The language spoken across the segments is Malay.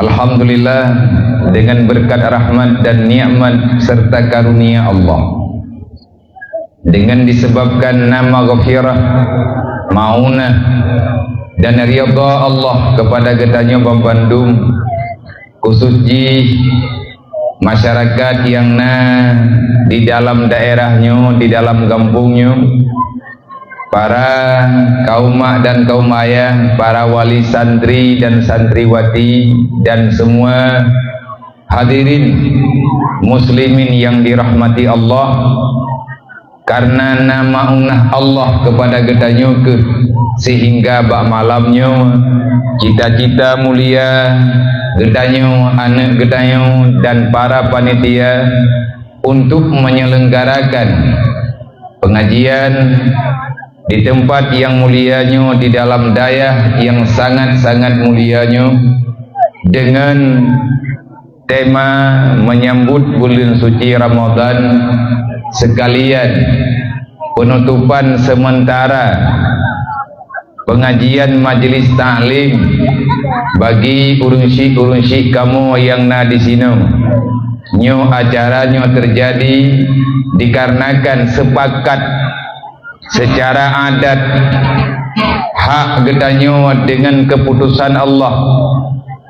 Alhamdulillah, dengan berkat rahmat dan nikmat serta karunia Allah, dengan disebabkan nama ghafirah, maunah dan ridha Allah kepada getanya Bandung, khususnya masyarakat yang di dalam daerahnya, di dalam kampungnya, para kaum mak dan kaum ayah, para wali santri dan santriwati, dan semua hadirin muslimin yang dirahmati Allah, karena nama unah Allah kepada gedanya sehingga bak malamnya cita-cita mulia gedanya, anak gedanya dan para panitia untuk menyelenggarakan pengajian di tempat yang mulianya, di dalam daya yang sangat-sangat mulianya, dengan tema menyambut bulan suci Ramadan, sekalian penutupan sementara pengajian majelis ta'lim bagi urunsi-urunsi kamu yang di sini. Nyo acaranya terjadi dikarenakan sepakat secara adat hak gedanyo dengan keputusan Allah,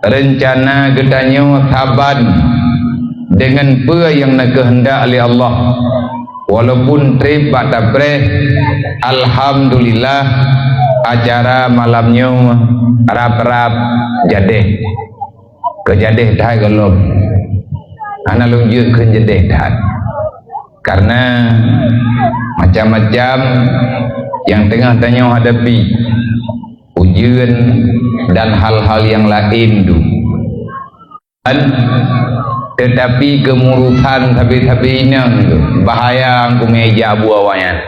rencana gedanyo taban dengan apa yang kehendak oleh Allah, walaupun trip batabre. Alhamdulillah acara malamnya rap-rap jadeh kejadeh dah kalau anak lunjuk kejadeh dah, karena macam-macam yang tengah tanya hadapi ujian dan hal-hal yang lain tu, tetapi kemurusan tapi ini bahaya aku meja buawanya.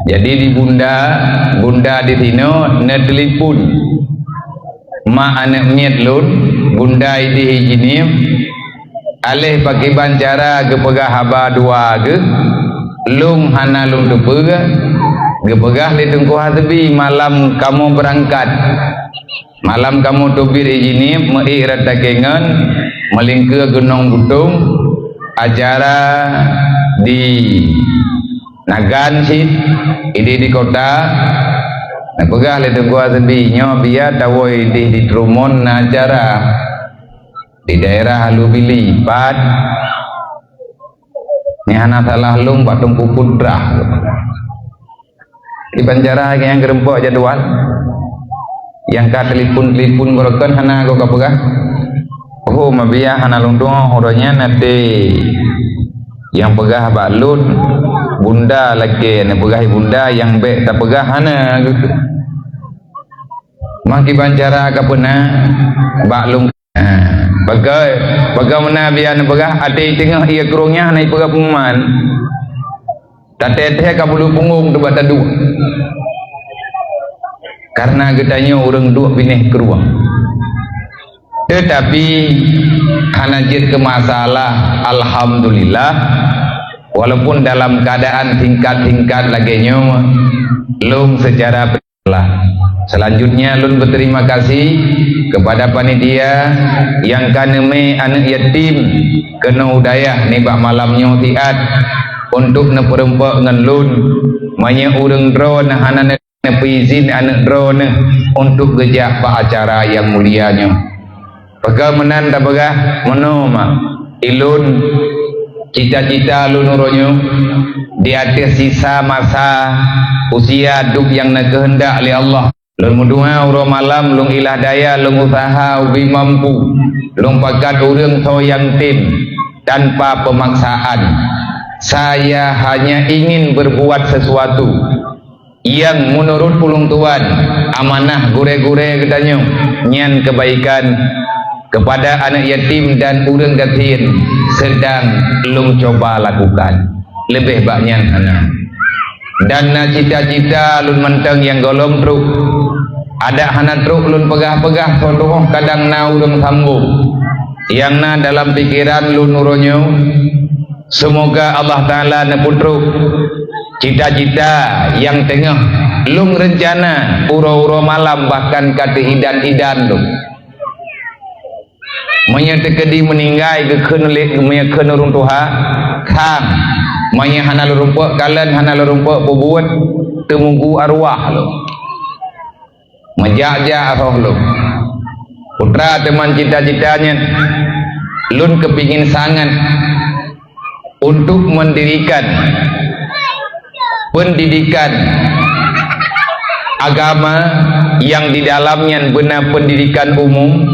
Jadi di bunda di sini ne telepon mak anak miat lun bunda ini hijini alih pakai bancara ke pegah haba dua ke lung hana lung tu pegah di tengku hatibi malam kamu berangkat, malam kamu tubir ini meirat dagengan melingkir gunung butung acara di Nagan sih ini di kota. Nah pegah di tengku hatibi nyo biar tawoi di Trumon acara di daerah Halubili Pat ni anak salah lung batung pupudrah di Banjara yang gerempok jadwal yang ka telepon gorokan hana go kapegah oh mabia hana lung doang horonya nanti yang pegah balut bunda lagi ne pegah bunda yang be tak pegah hana gitu maki Banjara ka pernah baklung bagaimana biar pegah ada tengah ia kerungnya naik pegah pengumuman tateh kabulu punggung debat dua karena gedanya orang dua pineh keruang, tetapi hanajir ke masalah alhamdulillah walaupun dalam keadaan tingkat-tingkat laginya lung secara lah. Selanjutnya lun berterima kasih kepada panitia yang kaneme anak yatim kena udayah nibak malamnya tiat untuk neperempak ngan lun banyak urang drone hana izin anak drone untuk gejak pak acara yang mulianya. Bagaimana tak bagah menoma ilun cita-cita lun uronyo di atas sisa masa usia duk yang nak kehendak oleh Allah. Lung mudua uro malam lung ilah daya lung usaha ubi mampu lung pakat urang so yang tim tanpa pemaksaan. Saya hanya ingin berbuat sesuatu yang menurut pulung tuan amanah gure-gure katanya nyan kebaikan kepada anak yatim dan urang gatin sedang lung coba lakukan lebih banyak anak. Dan cita-cita lun menteng yang golong truk ada hana truk lun pegah-pegah sodoh kadang na urang sambung yang na dalam pikiran lun uronyo semoga Allah Ta'ala nepun truk cita-cita yang tengah lung rencana uro-uro malam bahkan kata idan-idan lung menyertekedi meninggai ke kenulik kena runtuha kang maya hana lurumpuk kalian hana lurumpuk bubuat temunggu arwah lo menjajah roh lo putra teman cita-citanya lun kepingin sangat untuk mendirikan pendidikan agama yang di dalamnya benar pendidikan umum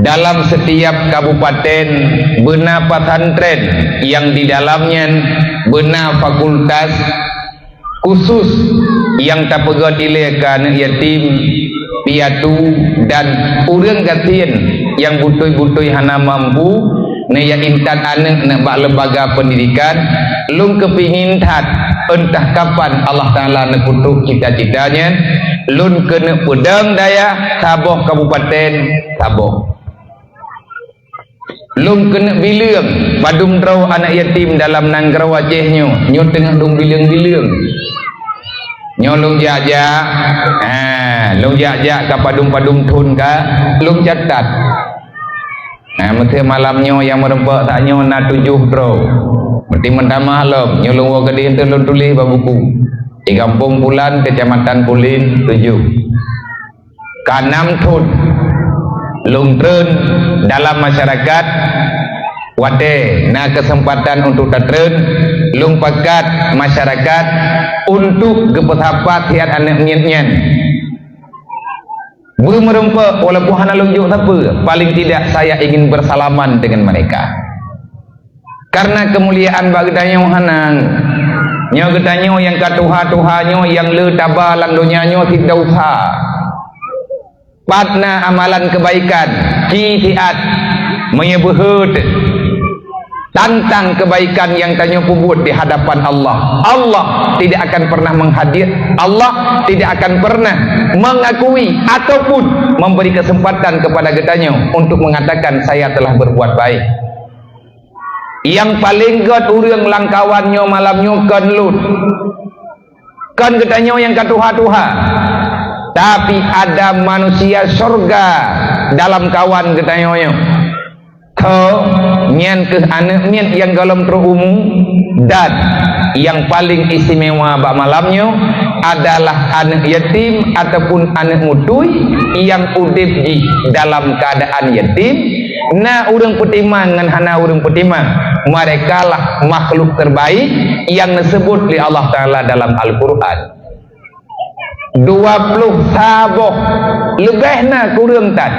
dalam setiap kabupaten benar pesantren yang di dalamnya benar fakultas khusus yang tak pegat ilakan yatim piatu dan urang gatin yang butui-butui hana mampu naya intan anak nak bak lembaga pendidikan lung kepingin tat entah kapan Allah Ta'ala nak kutuk cita-citanya lun kena pedang daya Saboh kabupaten Saboh lung kena bilang padum draw anak yatim dalam nanggraw Aceh nyo tengah lung bilang-bilang nyo lung jajak lung jajak ka padum-padum thun ka lung catat mesti malamnya yang merempak taknya na 7 draw mesti mentamah lom nyo lung wa gede ente lung tulis buku di kampung Pulan kecamatan Pulin 7 kanam thun lung tren dalam masyarakat wate na kesempatan untuk tatren lung pakat masyarakat untuk gepethapat hiat anak nyen merempak walaupun hana lunjuk apa paling tidak saya ingin bersalaman dengan mereka karena kemuliaan bagdanya hanang nyo getanyo yang katuha-tuhanyo yang le tabah lang dunianyo tidak usah patna amalan kebaikan kitiat menyebut tantang kebaikan yang tanya pubut di hadapan Allah. Allah tidak akan pernah menghadir, Allah tidak akan pernah mengakui ataupun memberi kesempatan kepada getanyo untuk mengatakan saya telah berbuat baik. Yang paling god urang langkawannya malamnya kan lut kan getanyo yang katuha-tuha tapi ada manusia surga dalam kawan getanyo kau nyen ke anak nyen yang dalam terumum dan yang paling istimewa bak malamnya adalah anak yatim ataupun anak mutui yang udip di dalam keadaan yatim na urang petimang ngan hana urang petimang mereka lah makhluk terbaik yang disebut oleh Allah Ta'ala dalam Al-Quran 20 saboh lebihna kurang tan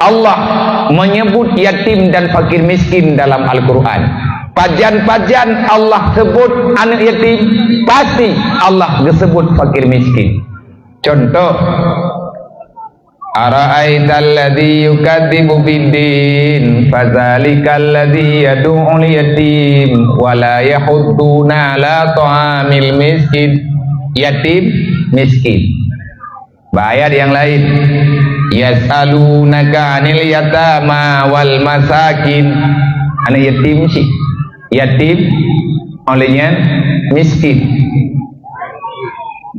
Allah menyebut yatim dan fakir miskin dalam Al-Quran pajan-pajan Allah sebut anak yatim pasti Allah disebut fakir miskin contoh ara'aital ladzi yukadzibu biddin fadzalikal ladzi yad'ul yatim wa la yahudduna ala ta'amil miskin yatim miskin ayat yang lain yas'alunaka 'anil yatama wal masakin anak yatim sih yatim olehnya miskin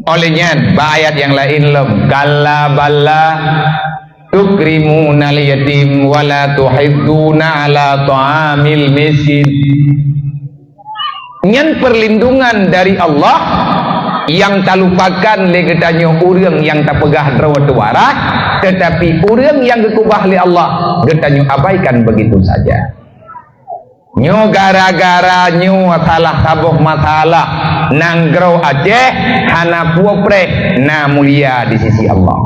olehnya ayat yang lain lom kalla balla tukrimuna al yatim wala tuhidduna ala ta'amil miskin nyen perlindungan dari Allah yang tak lupakan legetanyo urang yang tak pegah drawat warak tetapi urang yang gekubah li Allah getanyo abaikan begitu saja nyo gara-gara nyo salah saboh masalah nanggrau Aceh hana puopreh na mulia di sisi Allah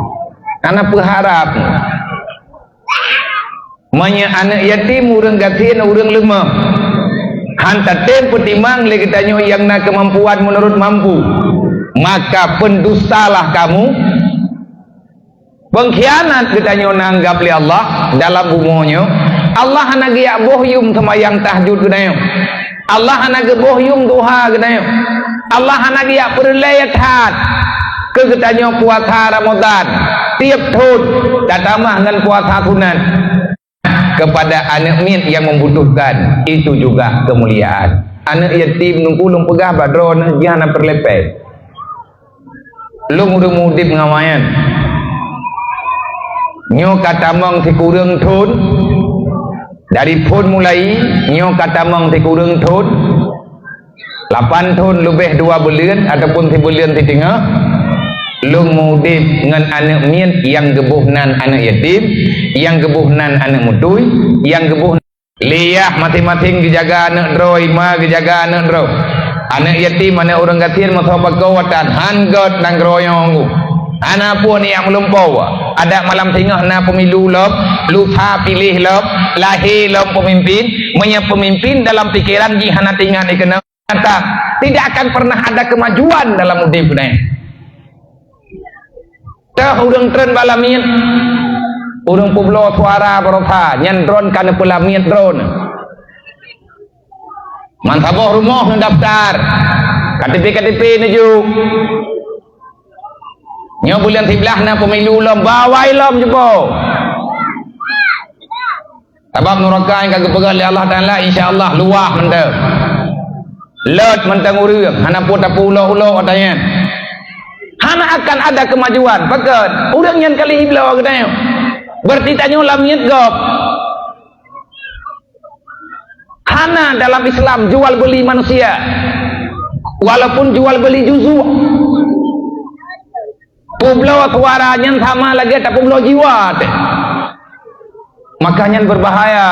karena berharap manya anak yatim urang gatin urang lemah hantar tem petimang legetanyo yang na kemampuan menurut mampu maka pendustalah kamu pengkhianat kita nanggap li Allah dalam bumonyo Allah hana giyak bohyum semayang tahajud kedayo Allah hana ge bohyum duha kedayo Allah hana giyak perlayat hat ke ketanyo puasa Ramadan tiap tahun datamah dengan puasa sunan kepada anak min yang membutuhkan itu juga kemuliaan anak yatim nungkulung pegah badron jana perlepet lung urang mudip ngamayan nyo katamang si kurang thun dari pun mulai nyo katamang si kurang thun 8 tahun lebih 2 bulan ataupun 3 bulan di tengah lung mudip dengan anak mian yang gebuhnan anak yatim, yang gebuhnan anak mudui, yang gebuhnan liyah masing-masing dijaga anak dro, ima dijaga anak dro. Anak yatim, anak orang kecil masa pagawatan hanggot nang groyong. Anak pun yang melumpau. Ada malam tengah na pemilu lop, lupa pilih lop, lahir lop pemimpin, pemimpin dalam pikiran jihana tinggal dikenal. Tidak akan pernah ada kemajuan dalam hidup ini. Tah urang tren balamian, urang publo suara berota, nyandron kana pelamian drone. Mantaboh rumah daftar, KTP nuju. Nyo bulan 11 na pemilu lom, bawai lom jepo. Tabak nuraka yang kagak pegal Allah Taala insyaallah luah mendem. Lot mentang urang hana pota pulau-ulau katanya hana akan ada kemajuan paket urang yang kali hiblau katanya berarti tanyo lamiat gop hana dalam Islam jual beli manusia walaupun jual beli juzu pulau suaranya sama lagi tak pulau jiwa makanya berbahaya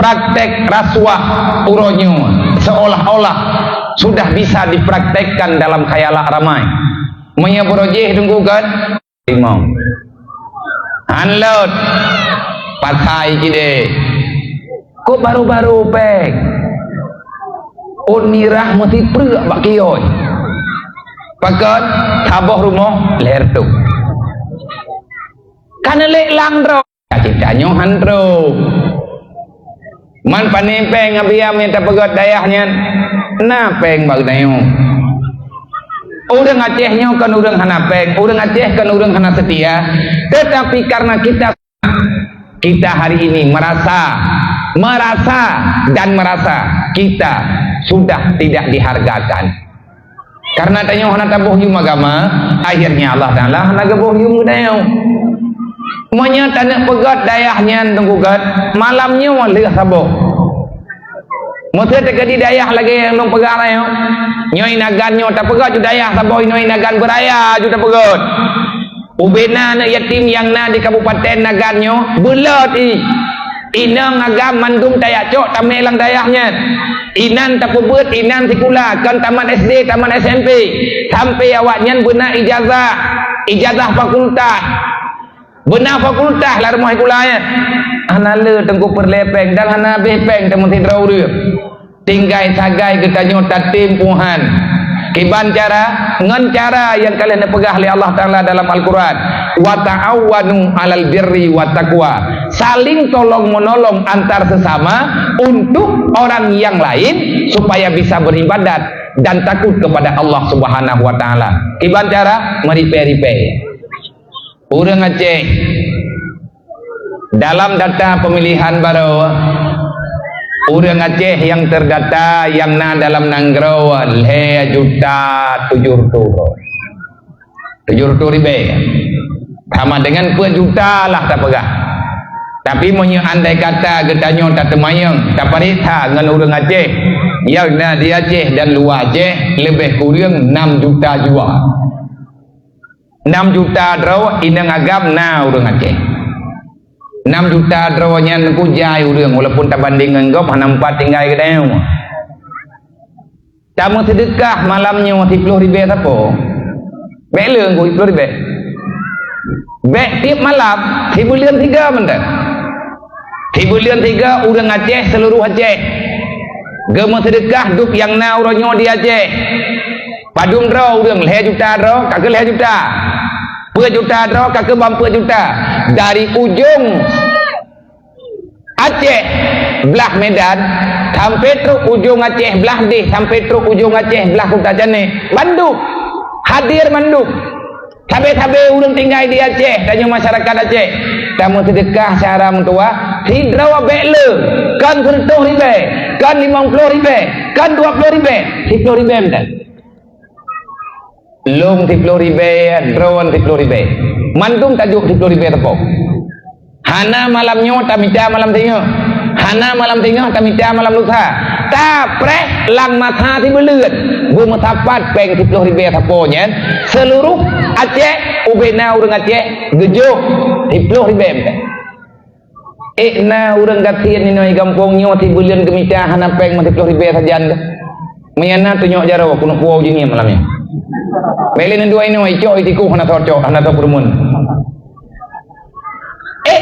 praktek rasuah uronyo seolah-olah sudah bisa dipraktekkan dalam khayalah ramai menyeborojeh tunggukan imam unload patai gede kok baru-baru pek unirah mesti prek bak kioi pakat taboh rumah leher tu kana lek lang dro ciptanya handro man panempeng abia minta pegat dayahnya na peng bag dayo urang Acehnya kan urang hana peng urang Aceh kan urang hana setia tetapi karena kita hari ini merasa kita sudah tidak dihargakan karena tanyo hana tabuh yum agama akhirnya Allah Taala hana gabuh yum dayo menyata nak pegat dayahnya tunggugat malamnya walih saboh mesti terjadi dayah lagi yang long pegat ayo nyoi nagan nyo tak pegat ju dayah saboh nyoi nagan beraya ju tak pegat ubena anak yatim yang na di Kabupaten Nagan nyo bulat inang agam mandum tayak cok tamelang dayahnya inan tak pebut inan sikula kan taman SD taman SMP sampai awaknya benar ijazah fakultas benar fakultas lah rumah kulanya hana le tengku perlepeng dan hana bepeng temen tidrau dia tinggai sagai kita nyota timpuhan kiban cara ngan cara yang kalian pegah oleh Allah Taala dalam Al-Quran wa ta'awanu 'alal birri wat taqwa saling tolong menolong antar sesama untuk orang yang lain supaya bisa beribadat dan takut kepada Allah Subhanahu wa taala kiban cara meripe-ripe urang Aceh dalam data pemilihan baru urang Aceh yang terdata yang na dalam nanggro le juta 70 ribu sama dengan 2 juta lah tak pegah tapi punya andai kata getanyo tak temayang tak parita dengan urang Aceh yang na di Aceh dan luar Aceh lebih kurang 6 juta jua 6 juta draw inang agam na urang Aceh 6 juta drawnya ku jai urang walaupun tak banding dengan gop hana 4 tinggal ke dayo tamu sedekah malamnya 10 ribu siapa bek leung ku 10 ribu bek tiap malam 1 bulan 3 bentar 1 bulan 3 urang Aceh seluruh Aceh gema sedekah dup yang na uronyo di Aceh padung draw urang 5 juta draw kagak 5 juta 2 juta draw kagak 4 juta dari ujung Aceh belah Medan sampai truk ujung Aceh belah deh sampai truk ujung Aceh belah Kota Jane Bandung hadir Bandung sampai urang tinggal di Aceh tanya masyarakat Aceh kamu sedekah cara mentua hidraw bekle kan 100 ribu kan 50 ribu kan 20 ribu 10 ribu bentar lung 10.000 drone 10.000 mantung tajuk 10.000 tepuk hana malamnya tamita malam tengah hana malam tengah tamita malam lusa ta preh lang mata ti belut bu matapat peng 10.000 taponya seluruh Aceh ubena urang Aceh gejo 10.000 na urang gatian ni noi kampungnya ti bulan gemita hana peng 10.000 sajan menyana tunyok jaro kuno puau jini malamnya belin dua ini oi itiku hana torcok hana to permun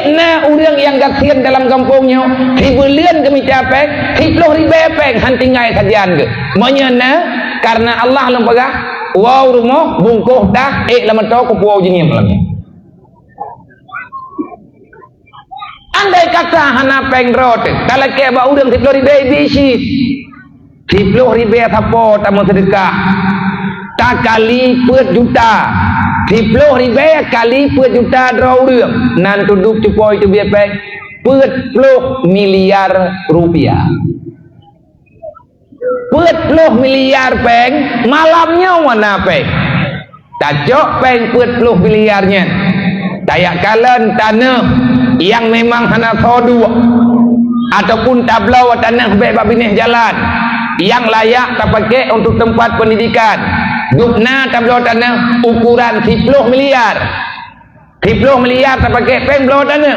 na urang yang gatian dalam kampungnya ti bulan gemita peng 10.000 peng hantingai sajan ke menyana karena Allah lempagah wow rumah bungkuh dah lama tau ku puau jini malamnya andai kata hana peng rot talake ba udang 10.000 bisi 10.000 tapo tamu sedekah tak kali per juta 10.000 kali per juta draw urang nan tuduk cupoi tu biar peng 10 miliar rupiah 10 miliar peng malamnya mana peng tajok peng 10 miliarnya tayak kalen tanah yang memang hana sodu ataupun tablau tanah baik babineh jalan yang layak terpakai untuk tempat pendidikan dukna tablau tanah ukuran 10 miliar terpakai peng belau tanah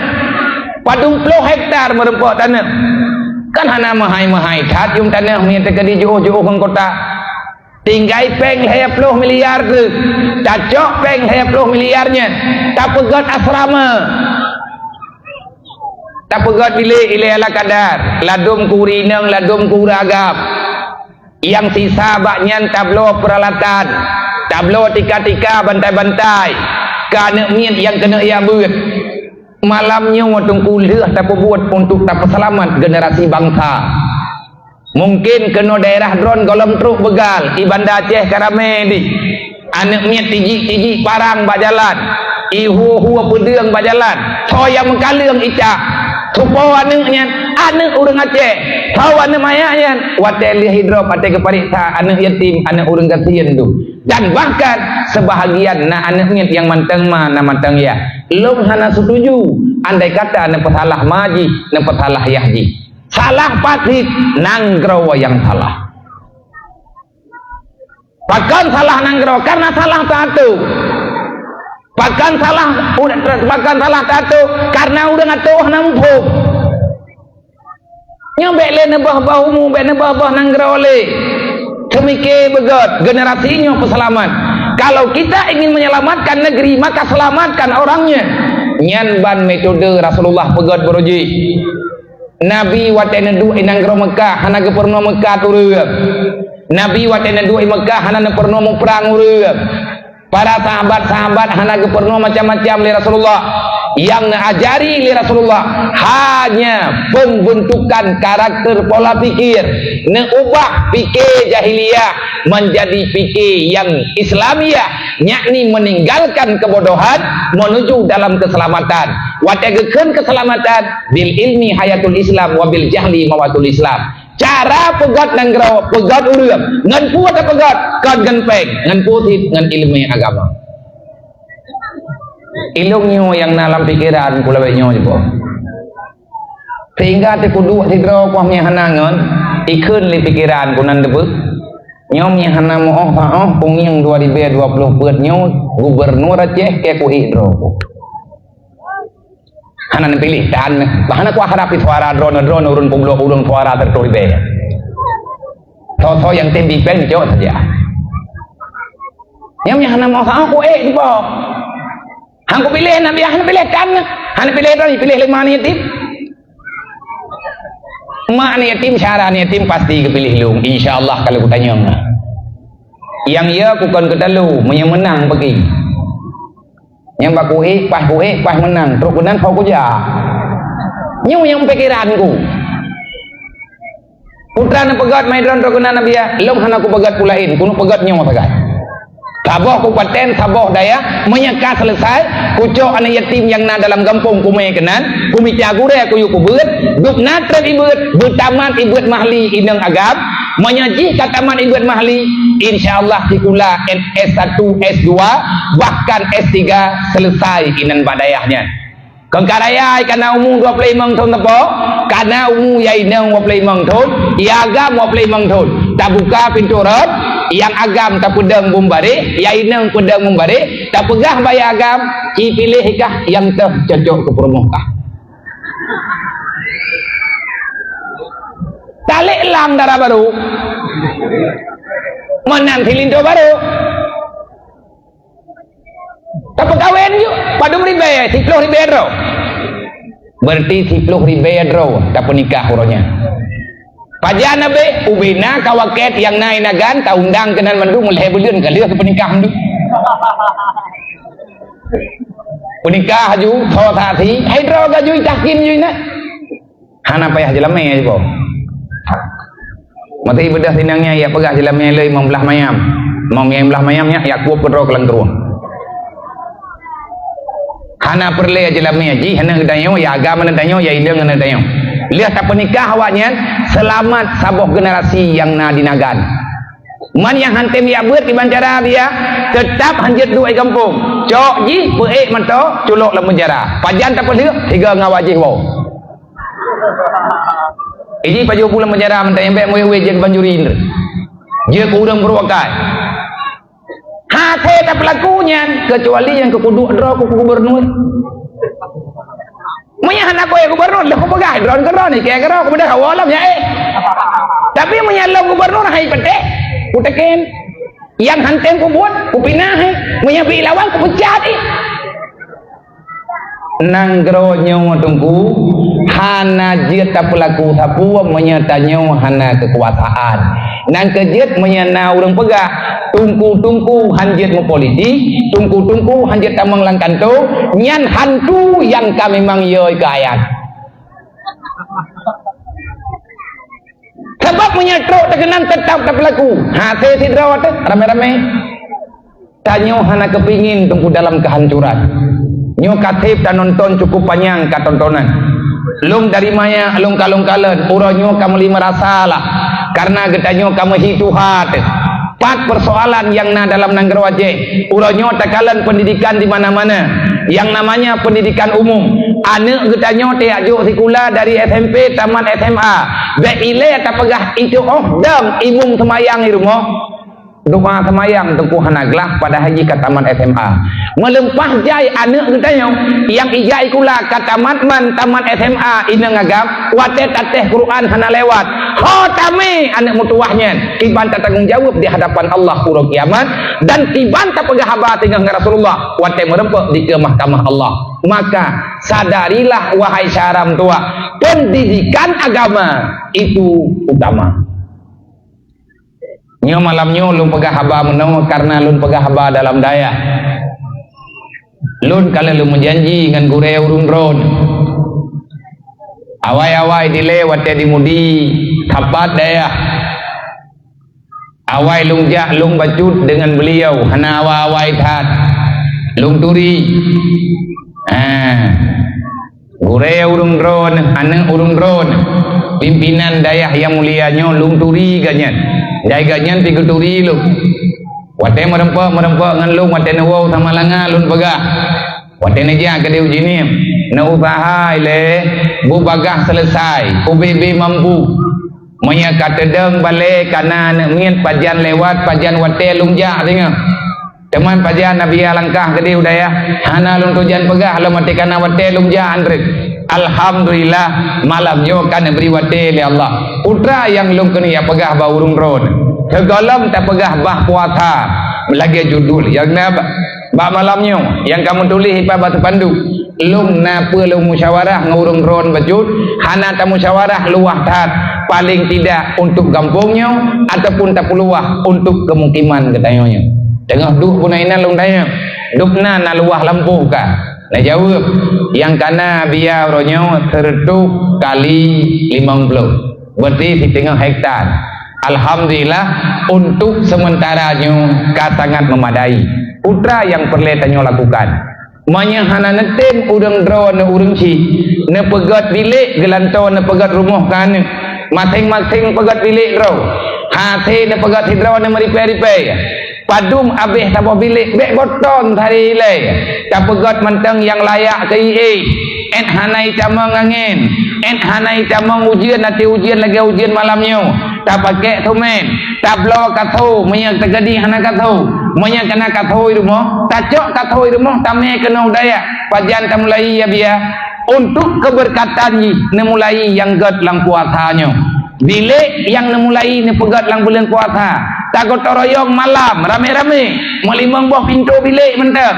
padung 10 hektar merempok tanah kan hana mahai-mahai tat yung tanah ni terkedi jauh-jauh ke kota tinggai peng 10 miliar tu cacok peng 10 miliarnya tak pegat asrama tak pegat bilik ala kadar ladum kurinang ladum kuragap yang sisa baknya tablo peralatan tablo tika-tika bantai-bantai kana mian yang kena ia buat malamnya watung kuliah tak buat untuk tak selamat generasi bangsa mungkin kena daerah drone golong truk begal di Banda Aceh Karame di anak miat tiji parang bajalan ihu pedang bajalan soya mengkaleng icak supo anaknya anak urang Aceh tahu anak mayanya wateli hidrop ate kepariksa anak yatim anak urang gatian tu dan bahkan sebahagian na anaknya yang manteng mana manteng ya lom hana setuju andai kata anak pesalah maji anak pesalah yahji salah patik nanggrow yang salah bahkan salah nanggrow karena salah satu bahkan salah satu karena udah ngatuh nampuk nyampe le nebah bahumu be nebah bah nanggrow le semike begot generasinya peselamat kalau kita ingin menyelamatkan negeri maka selamatkan orangnya nyan ban metode Rasulullah pegot beroji Nabi watena dua inang gro Mekah hana ke perno Mekah turun Nabi watena dua Mekah hana ke perno perang urang para sahabat-sahabat hana ke perno macam-macam li Rasulullah yang ajari li Rasulullah hanya pembentukan karakter pola pikir neubah fikir jahiliyah menjadi fikir yang Islamiah yakni meninggalkan kebodohan menuju dalam keselamatan wategekeun keselamatan bil ilmi hayatul Islam wabil jahli mawatul Islam cara pegat nanggrau pegat urang ngan puat pegat kan genpeng ngan putih ngan ilmu agama ilmu yang dalam pikiran kula benyo jebo sehingga te kudu hidro kuah nya hanangan ikeun li pikiran kunan debeuk nyom nya hana moh pungyang 2020 beut nyo gubernur Aceh ke ku hidro hanan pilih dan bahana ku harapi suara drone urun punglo urun suara terturi be so yang tem di pen jo saja nyom nya hana moh ku di bawah hang ku pilih nabi hang pilih kan hang pilih tadi pilih lima ni yatim mak ni yatim syara ni yatim pasti kepilih lung insyaallah kalau ku tanya yang ia ku kan kedalu menang pergi yang baku pas menang terus kemudian kau kuja nyu yang pikiranku putra na pegat maidron terus kemudian nabi ya lung hana ku pegat pulain kuno pegat nyu sagai saboh kupaten saboh daya menyeka selesai kucok anak yatim yang na dalam kampung kume kenan kumi cagure aku yuk beut duk natret ibeut betamat ibeut mahli inang agam menyaji kata man Ibn Mahli, insyaallah tikula S1 S2 bahkan S3 selesai inan badayahnya kengkarayai karena umur 25 tahun apa karena umur yainang 25 tahun iagam 25 tahun tak buka pintu rot yang agam tak pedang bumbare yainang pedang bumbare tak pegah bayar agam pilihkah yang tercocok ke permukah talik lang darah baru menang tilindo baru tak pegawai yuk padum ribe 10 ribe ro berarti 10 ribe ro tak nikah uronya pajana be ubina kawaket yang naik nagan tak undang kenan mandu mulai bulan kali ke penikah mandu penikah ju tho thati hydro ga ju takin ju na hana payah jelame aja po mati bedah sinangnya ya pegah jelame le imam belah mayam mayamnya ya kuap pedro kelang teruang hana perle jelame ji hana gedanyo ya agama gedanyo ya indeng gedanyo lihat tak penikah awaknya selamat sabuh generasi yang na dinagan man yang hantem ya buat di bancara dia tetap hanjat dua kampung cok ji peek manto culok dalam penjara pajan tak perlu tiga ngawajih wow ini paju pulang penjara mentah yang baik moe je banjurin je kurang berwakai hati tak pelakunya kecuali yang kekuduk dro ku gubernur menyahan aku ya gubernur lah aku pegang drone ke drone kayak kira aku beda awalam ya tapi menyalam gubernur hai pete ku teken yang hantem ku buat ku pinah menyapi lawan ku pecat nanggro nyawa tungku hana jit tak pelaku sapu menyatanya hana kekuasaan nang kejit menyana urang pegah tungku hanjit mu politik tungku hanjit tamang langkanto nyan hantu yang kami memang yoi kayan sebab menyetruk terkenang tetap tak pelaku hati sidrawat rame-rame tanyo hana kepingin tungku dalam kehancuran nyo katip dan nonton cukup panjang katontonan lung dari maya lung kalung-kalen uronyo kamu lima rasalah karena getanyo kamu hituhat 4 persoalan yang na dalam nanggero aje uronyo takalan pendidikan di mana-mana yang namanya pendidikan umum anak getanyo tiajuk sikula dari SMP tamat SMA beile tak pegah itu dam imum semayang di rumah doa semayang tengku hanaglah pada haji kataman SMA melempah jai anak getanyo yang ijai kula kataman man taman SMA ina ngagam wate tateh Quran hana lewat khotame anak mutuahnya tiban tak tanggung jawab di hadapan Allah pura kiamat dan tiban tak pegah haba tinggal Rasulullah wate merempek di ke mahkamah Allah maka sadarilah wahai syaram tua pendidikan agama itu utama nyo malamnyo lun pegah haba menau karena lun pegah haba dalam daya lun kalau lun menjanji dengan gureu urun ron awai-awai dilewat ya dimudi tapat daya awai lung jak lung bacut dengan beliau hana awai tat lung turi gureu urun ron hana urun ron pimpinan daya yang mulianya lung turi ganyan jaiganyan tiga turi lu wate merempak ngan lu wate nawau sama langa lun pegah wate neja ke uji ni na usaha ile bu bagah selesai UBB mampu maya katedeng balik kanan mien pajan lewat pajan wate lungja tengah teman pajan nabi langkah ke dia udaya hana lun tujan pegah lam mati kana wate lungja andret alhamdulillah malamnya kan beri wate li Allah putra yang lung kini ya pegah ba urung ron kegalam tak pegah bah puasa lagi judul yang na ba malamnya yang kamu tulis ipa batu pandu lung na lung musyawarah ngurung ron bajut hana ta musyawarah luah tat paling tidak untuk kampungnya ataupun tak peluah untuk kemukiman katanya tengah duh punaina lung tanya dukna na luah lampuh ka nah jawab yang kana biar ronyo 100 kali 50 berarti di tengah hektar alhamdulillah untuk sementaranya sangat memadai putra yang perlu tanyo lakukan manyahana netem urang drone urang ci ne pegat bilik gelantau ne pegat rumah kan masing-masing pegat bilik draw Te na pagat hidraw na maripe-ripe. Padum abih tapo bilik bek boton hari ilai. Tapagat menteng yang layak ke IE. En hanai camang angin. En hanai camang ujian nanti ujian lagi ujian malamnya. Tak pakai tu men. Tak blow katho, menyak terjadi hana katho. Menyak kena katho rumah. Tak cok katho rumah tamai kena udaya. Pajan tak mulai ya biar. Untuk keberkatan ni mulai yang gad lang puasanya. Bilik yang mulai ni pegat lang bulan puasa. Tak gotong royong malam rame-rame melimang buah pintu bilik mentah.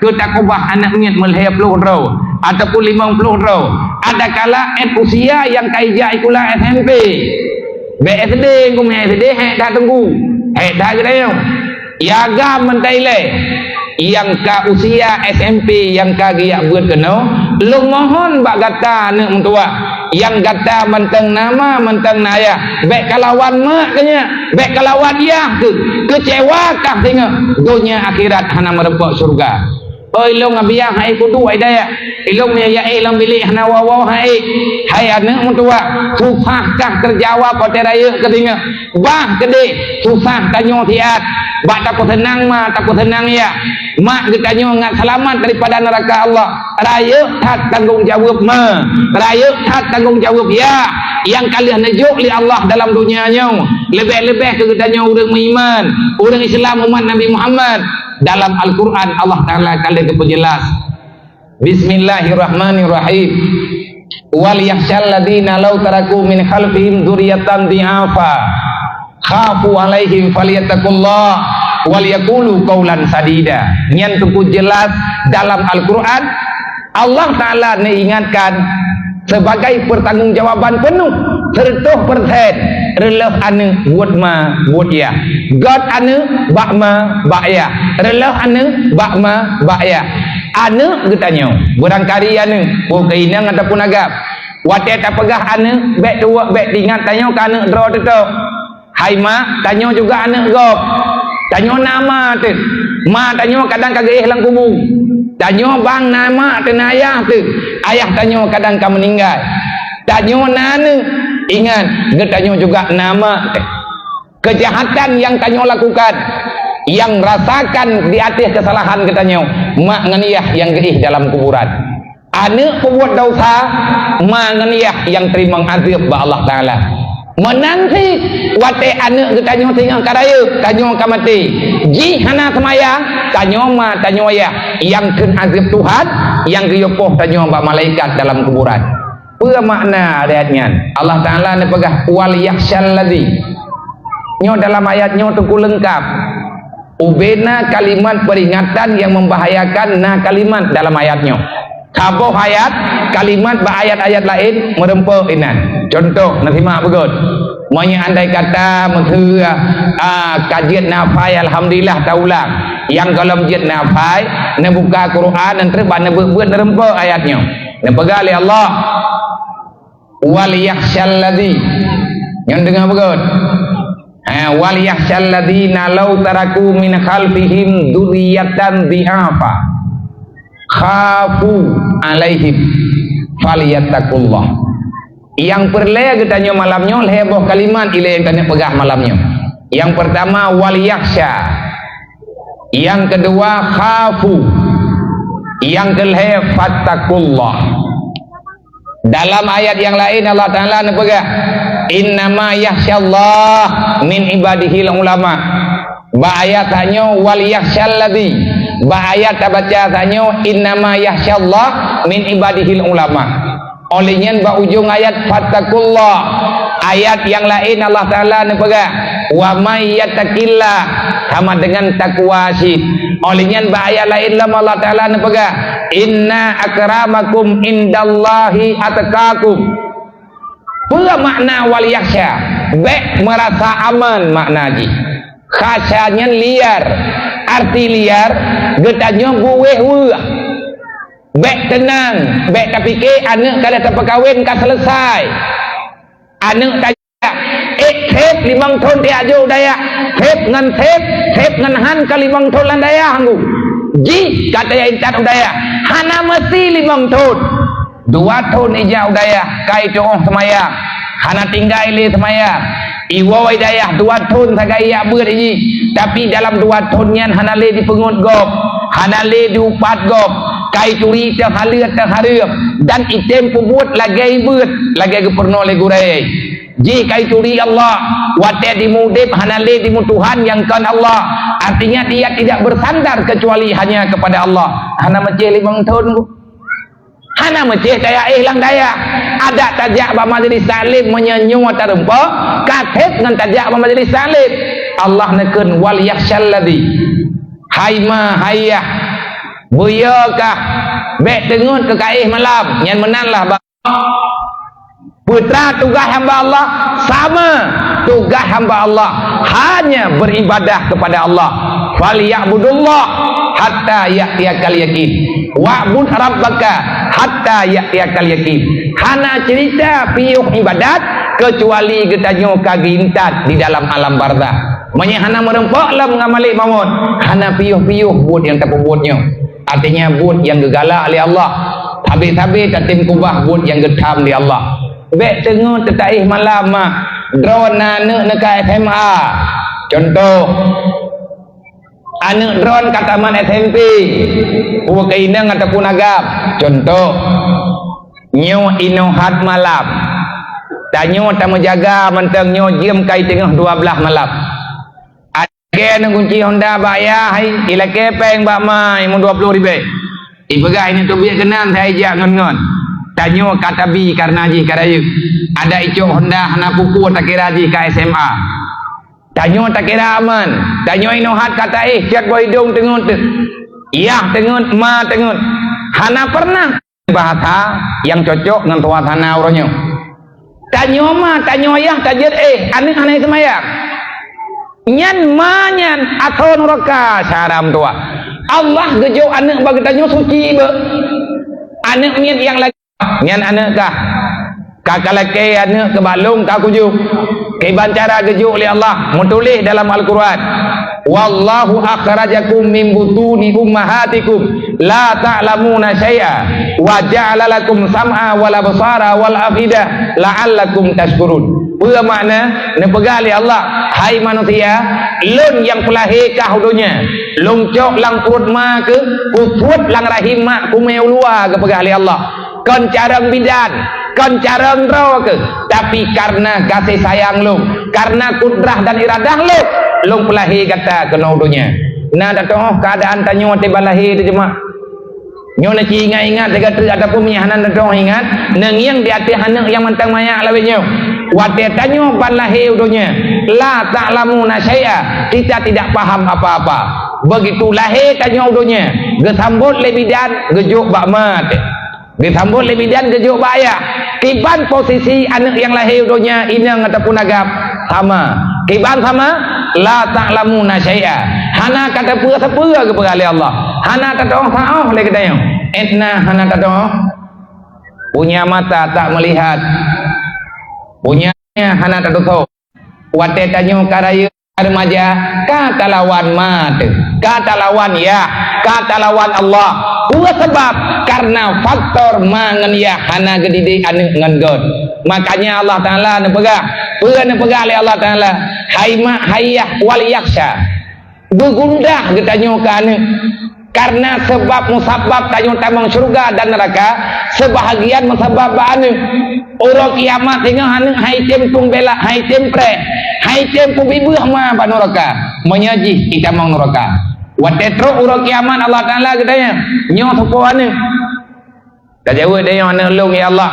Kita kubah anak niat melihap 10 row ataupun 50 row. Ada kala usia yang kaijak ikulah SMP. BSD ku SD hek dah tunggu. Hek dah gedeo. Yaga mentaile yang ka usia SMP yang kagiak buat kena lu mohon bak gata anak mentua yang gata menteng nama menteng naya bek kalawan mak kenya bek kalawan ya kecewa kah tengok dunia akhirat hana merepok surga. Oi long abiang hai kudu ai daya ilong ya ilong bilik hana wawa hai anak mentua susah kah terjawab pada raya ketinga bah gede susah tanyo tiat bak takut tenang mah takut tenang ya mak ditanya ngat selamat daripada neraka Allah. Raya tak tanggung jawab mah. Raya tak tanggung jawab ya. Yang kalian nejuk li Allah dalam dunianya. Lebih-lebih ke ditanya orang beriman, orang Islam umat Nabi Muhammad. Dalam Al-Quran Allah Ta'ala kali kepenjelas. Bismillahirrahmanirrahim. Wal yakhshal ladina law taraku min khalfihim dzurriyyatan dhi'afa khafu alaihim falyattaqullah wal yaqulu qaulan sadida. Nyan tuku jelas dalam Al-Qur'an Allah Taala ingatkan sebagai pertanggungjawaban penuh 100% relaf anu buat ma buat ya God anu bak ma bak ya relaf anu bak ma bak ya anu getanyo barangkali anu bukainang ataupun agap wate tak pegah anu bek dua bek ingat tanyo kana draw tetok hai mak tanyo juga anak gop tanyo nama tu mak tanyo kadang kagak lang kubu tanyo bang nama tu ayah tu ayah tanyo kadang ka meninggal tanyo nana ingat getanyo juga nama tu. Kejahatan yang tanyo lakukan yang rasakan di atas kesalahan getanyo mak nganiah yang geih dalam kuburan anak pembuat dosa mak nganiah yang terima azab ba Allah Taala menanti wate anak getanyo tinggal karaya tanyo ka mati ji hana semaya tanyo ma tanyo ya yang ken azab Tuhan yang geyopoh tanyo ba malaikat dalam kuburan. Apa makna ayatnya? Allah Taala ne pegah wal yakhshal ladzi nyo dalam ayatnya tu lengkap ubena kalimat peringatan yang membahayakan na kalimat dalam ayatnya kaboh ayat kalimat ba ayat-ayat lain merempah inan contoh nasima begut monya andai kata menteu kajian nafai alhamdulillah taulang yang kalau jiat nafai ne buka Quran dan terba ne beut rempah ayatnya ne pegali Allah wal yakhshal ladzi yang dengar begut wal yakhshal ladzina law taraku min khalfihim dzurriyyatan dhi'afa khafu alaihim falyattaqullah. Yang perlaya getanyo malamnya heboh kalimat ila yang kena pegah malamnya. Yang pertama wal yakhsha, yang kedua khafu, yang kelih fattaqullah. Dalam ayat yang lain Allah Taala nepegah innama yakhsyallah min ibadihil ulama. Ba ayat hanya wal yakhshal ladzi. Ba ayat baca hanya innama yakhsyallah min ibadihil ulama. Olehnya ba ujung ayat fattaqullah. Ayat yang lain Allah Taala nepegah wa may yattaqillah sama dengan takwa syid. Olehnya ba ayat lain Allah Taala nepegah inna akramakum indallahi atqakum. Apa makna wal yakhsha? Bek merasa aman makna ji. Khasyanya liar. Arti liar getanyo buweh weuh. Bek tenang, bek tak fikir anak kada terpekawin ka selesai. Anak tanya thep 5 tahun dia ajo daya. Thep ngan han ka 5 tahun lan daya hanggu. Ji kata ya intan udaya hana mesti 5 tahun 2 tahun ija udaya kai coong semayang hana tinggal ili semayang Iwa hidayah 2 tahun sagaya beut ini. Tapi dalam 2 tahun nyan hanale dipengut gop, hanale diupat gop, kai curi terhalir terharap dan item pubut lagi beut, lagi geperno le gurai. Ji kai curi Allah, wate dimudip hanale dimu Tuhan yang kan Allah. Artinya dia tidak bersandar kecuali hanya kepada Allah. Hana maceh 5 tahun ku. Hana maceh daya lang daya. Ada tajak ba majlis salim menyenyu tarempa, katet ngan tajak ba majlis salim. Allah nekeun wal yakhsyalladzi. Hai ma hayah. Buyakah bek tengut ke kaih malam nyan menanlah ba. Putra tugas hamba Allah sama tugas hamba Allah hanya beribadah kepada Allah. Faliya'budullah hatta ya'tiyakal yakin. Wa'bud rabbaka hatta ya'tiyakal yakin. Hana cerita piuh ibadat kecuali getanyo kagintat di dalam alam barzah. Manya hana merempak lah mengamali maut. Hana piuh-piuh bud yang terpubutnya. Artinya bud yang gegalak oleh Allah. Habis-habis tatim kubah bud yang getam di Allah. Bek tengok tetaih malam mak drone anak dekat SMA. Contoh anak drone kat taman SMP Puak Inang ataupun Agam. Contoh nyo inohat malam tanyo tamu jaga mentang nyo jam kai tengah 12 malam. Ake nak kunci Honda bayar hai ilake peng bak mai mu 20 ribu. Ipegai ini tu biar kenan saya ajak ngon-ngon. Tanyo kata bi karena ji karayu. Ada icok Honda hana pupu tak kira ji ke SMA. Tanyo tak kira aman. Tanyo inohat kata siat boy hidung tengut. Iya tengut ma tengut. Hana pernah bahasa yang cocok dengan tuasana orangnya. Tanyo ma tanyo ayah tajir aneh-aneh semayang. Nyan ma nyan atau neraka syaram tua. Allah gejo anak bagi tanyo suci be. Anak mian yang lagi nyan anak kah kakak laki anak ke balung kau kujuk ke bancara gejuk oleh Allah menulis dalam Al-Quran wallahu akhrajakum min butuni ummahatikum la ta'lamuna syai'a wa ja'ala lakum sam'a wal absara wal afidah la'allakum tashkurun. Apa makna nepega oleh Allah hai manusia lun yang pelahir kah dunia lung cok lang perut ma ke usut lang rahim mak kumeu luar ke pegah oleh Allah kon carang bidan kon carang ro ke tapi karena kasih sayang lu karena kudrah dan iradah lu pelahir kata kena dunia nah datang keadaan tanyo te balahi de jemaah nyo na ci ingat dekat ataupun menyahanan datang ingat neng yang di hati anak yang mentang mayak lawinyo wate tanyo balahi dunia la ta'lamuna syai'a kita tidak paham apa-apa begitu lahir tanyo dunia gesambut lebidan gejuk bak mat disambut lebih dan gejuk bayar kiban posisi anak yang lahir dunia inang ataupun agam sama kiban sama la ta'lamuna syai'a hana kata pura-pura kepada Allah hana kata oh sa'ah oleh katanya etna hana kata oh punya mata tak melihat punya hana kata tahu wate tanyo karaya remaja kata lawan mata kata lawan ya kata lawan Allah dua sebab karena faktor mangan ya hana gedidi anu ngan makanya Allah Ta'ala nepegah oleh Allah Ta'ala haima hayah wal yaksha begundah getanyo kanu karena sebab musabab tanyo tamang surga dan neraka sebahagian musabab anu orang kiamat tengah anu hai tempung bela hai tempre hai tempu bibuh ma neraka menyaji kita mang neraka watetro urang kiamat Allah Ta'ala katanya nyo sopo ane dah jawab dia yang ane long ya Allah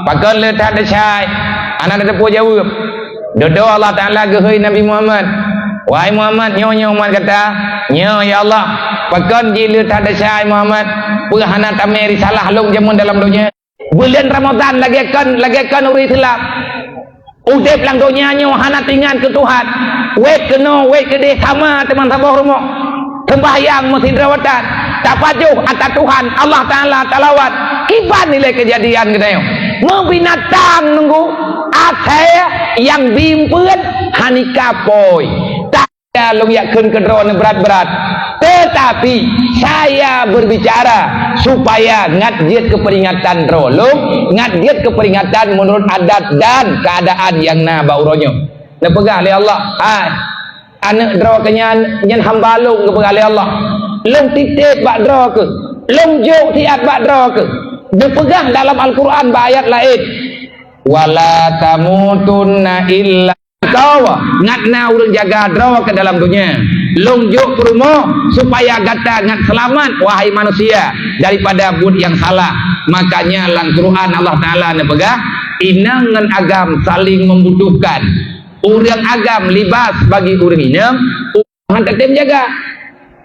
pakai letak dah syai anak dah tepu jawab dodo Allah Ta'ala gehoi Nabi Muhammad wahai Muhammad nyo Muhammad kata nyo ya Allah pakai ji letak dah syai Muhammad perhana tamai risalah long jamun dalam dunia bulan Ramadan lagi akan uri Islam udep lang dunia nyo hana tinggal ke Tuhan wait ke dia sama teman sabah rumah sembahyang mesti rawatan tak pajuh atas Tuhan Allah Ta'ala talawat kiban nilai kejadian kita yuk membinatang nunggu saya yang bimpun hanika poi tak ada lu yakin kedron berat-berat tetapi saya berbicara supaya ngadjit keperingatan rolong ngadjit keperingatan menurut adat dan keadaan yang na bauronyo nak pegah oleh Allah. Anak draw kenyan nyen hamba long ke pegah oleh Allah. Long titik bak draw ke, long juk tiat bak draw ke. Dipegang dalam Al-Quran ayat lain. Wala tamutunna illa kau ngatna urang jaga draw ke dalam dunia. Long juk ke rumah supaya gata ngat selamat wahai manusia daripada bud yang salah. Makanya dalam Quran Allah Taala nak pegah inangan agam saling membutuhkan. Urang agam libas bagi urang inang, urang tetap jaga.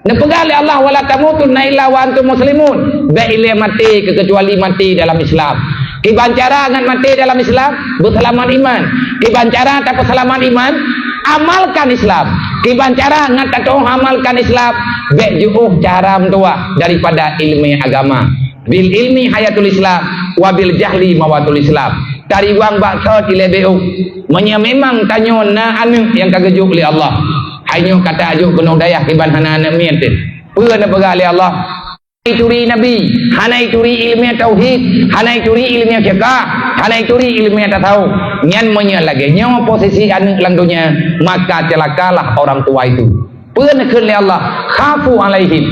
Nak pegah oleh Allah wala tamutunna illa wa antum muslimun. Baile mati kecuali mati dalam Islam. Kibancara ngan mati dalam Islam berselamat iman. Kibancara tak berselamat iman amalkan Islam. Kibancara ngan tak amalkan Islam bek juuh cara mentua daripada ilmu agama. Bil ilmi hayatul Islam wa bil jahli mawatul Islam. Dari wang bakso dilebeu menya memang tanyo na anu yang kagejuk oleh Allah. Hanya kata ajuk kena dayah kiban hana anak miet. Peur na pegah oleh Allah. Ituri Nabi, hana ituri ilmu tauhid, hana ituri ilmu fiqh, hana ituri ilmu tahu. Nyan menya lagi nyawa posisi anak lang dunia, maka celakalah orang tua itu. Peur na keun oleh Allah, khafu alaihim.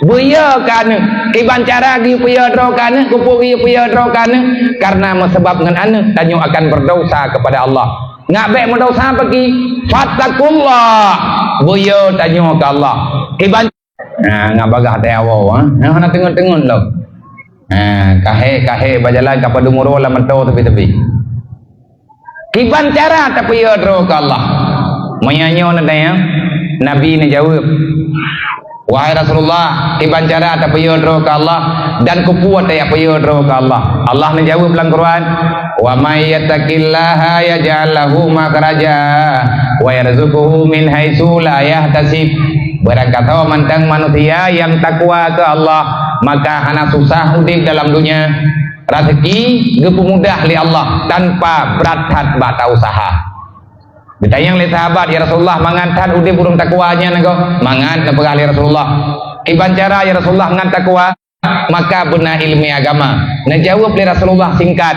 Buya kana kiban cara gi puya dro kana kupu gi puya dro kana karena sebab ngan anu tanyo akan berdosa kepada Allah. Ngak bek mendosa pergi fattakullah. Buya tanyo ke Allah. Kiban ngak bagah te awo hana tengun-tengun lo. Kahe bajalan ka padumuro la meto tepi-tepi. Kiban cara ta puya dro ke Allah. Menyanyo na daya Nabi ni jawab, wahai Rasulullah, kiban cara tak payah dro ke Allah dan kupuat tak payah dro ke Allah. Allah menjawab dalam Quran, wa may yattaqillaha yaj'al lahu makhraja wa yarzuquhu min haitsu la yahtasib. Barang kata mantang manusia yang takwa ke Allah, maka hana susah udip dalam dunia. Rezeki gepemudah li Allah tanpa berat hat bata usaha. Ditanya oleh sahabat, ya Rasulullah mangantan udah burung takwanya nego mangan na pegali Rasulullah. Iban cara ya Rasulullah ngan takwa maka benar ilmu agama. Na jawab oleh Rasulullah singkat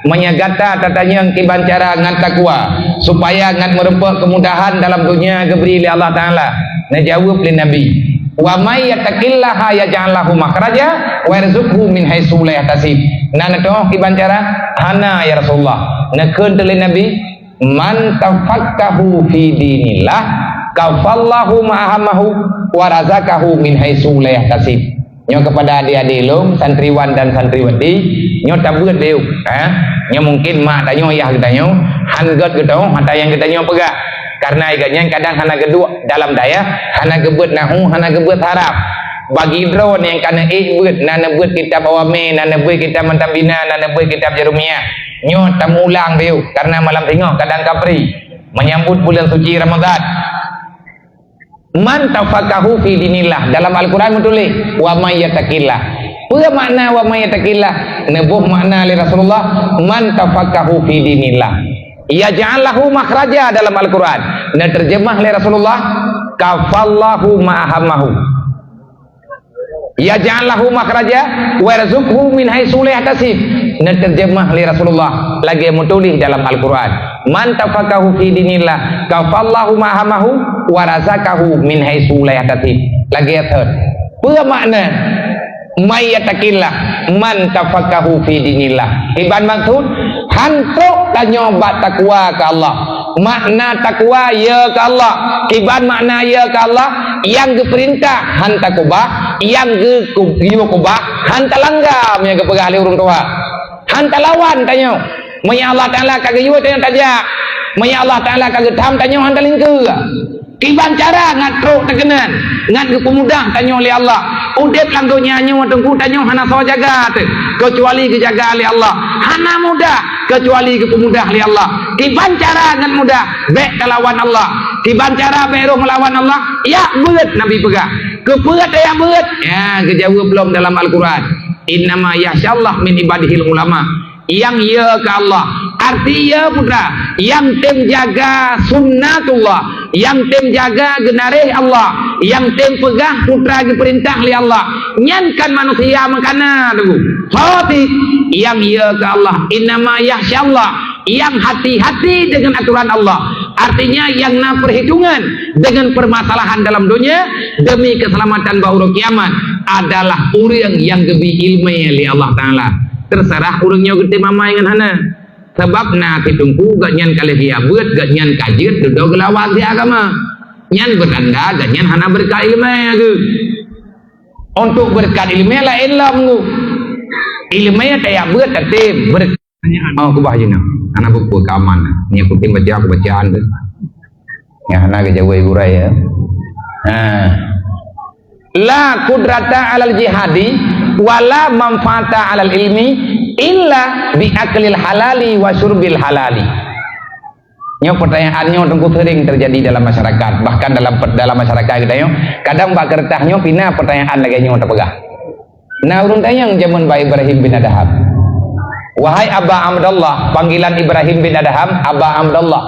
menyagata tatanya iban cara ngan takwa supaya ngan merempak kemudahan dalam dunia geberi oleh Allah Taala. Na jawab oleh Nabi, wa may yattaqillaha yaj'al lahu makhraja wa yarzuqhu min haitsu la yahtasib. Nana toh iban cara hana ya Rasulullah. Na keun oleh Nabi, man tafakkahu fi dinillah kafallahu ma'ahamahu wa razaqahu min haitsu la yahtasib. Nyo kepada adik-adik long santriwan dan santriwati nyo tabeut deu nyo mungkin mak tanyo ayah kita nyo hangat kita hata yang kita nyo pegah karena iganya kadang hana gedua dalam daya hana gebet nahu hana gebet harap bagi drone yang kana beut nana beut kitab awame nana beut kitab mantabina nana beut kitab jarumiyah nyo tamulang deu karena malam tengok kadang kapri menyambut bulan suci Ramadan. Man tafaqahu fi dinillah dalam Al-Quran menulis wa may yattaqillah. Apa makna wa may yattaqillah? Nebuh makna li Rasulullah man tafaqahu fi dinillah yaj'al lahu makhraja dalam Al-Quran. Nah terjemah li Rasulullah kafallahu ma'ahamahu yaj'al lahu makhraja wa yarzuqhu min haitsu la yahtasib. Nah terjemah li Rasulullah lagi menulis dalam Al-Quran man tafaqahu fi dinillah kafallahu ma'ahamahu wa razaqahu min haitsu la yahtasib. Lagi third apa makna may yattaqillah man tafaqahu fi dinillah iban maksud hantuk tanyo bat takwa ke Allah. Makna takwa ya ke Allah iban makna ya ke Allah yang diperintah han takubah yang kubah han talanggam yang kepegali urang tua han talawan tanyo maya Allah Taala kagak yu tanyo tajak maya Allah Taala kagak tham tanyo han talingke kiban cara ngatro tegenan ngat kemudah tanyo oleh Allah udep lang dunia nyo tengku tanyo hana so jaga kecuali kejaga oleh Allah hana mudah kecuali kemudah oleh Allah kiban cara ngat mudah bek lawan Allah kiban cara beru melawan Allah ya beut Nabi pegah kepeut ya beut ya kejawab belum dalam Al-Quran innama yasyallah min ibadihil ulama yang ya ke Allah arti ya putra yang tim jaga sunnatullah yang tim jaga genareh Allah yang tim pegah putra diperintah oleh Allah nyankan manusia makana tu hati yang ya ke Allah innama yasyallah yang hati-hati dengan aturan Allah Artinya yang na perhitungan dengan permasalahan dalam dunia demi keselamatan baharu kiamat adalah orang yang gebi ilmu li Allah Ta'ala. Terserah orangnya gede mamai dengan hana. Sebab na kitungku gak nyan kali hiabut, gak nyan kajit, duduk gelawat di agama. Nyan bertanda, gak nyan hana berkat ilmu tu. Untuk berkat ilmu lain lah mu. Ilmu kayak buat tapi berkat. Oh aku bahaya nak. Anak buku keaman. Ni aku tim baca aku bacaan tu. Ya anak ke jauh ibu raya. La kudrata alal jihadi wala manfaata alal ilmi illa bi aklil halali wa syurbil halali. Nyo pertanyaannya tunggu sering terjadi dalam masyarakat, bahkan dalam masyarakat kita yo kadang bak kertasnya pina pertanyaan lagi nyo terpegah. Nah urun tanyang zaman Pak Ibrahim bin Adham. Wahai Aba Abdullah, panggilan Ibrahim bin Adham Aba Abdullah.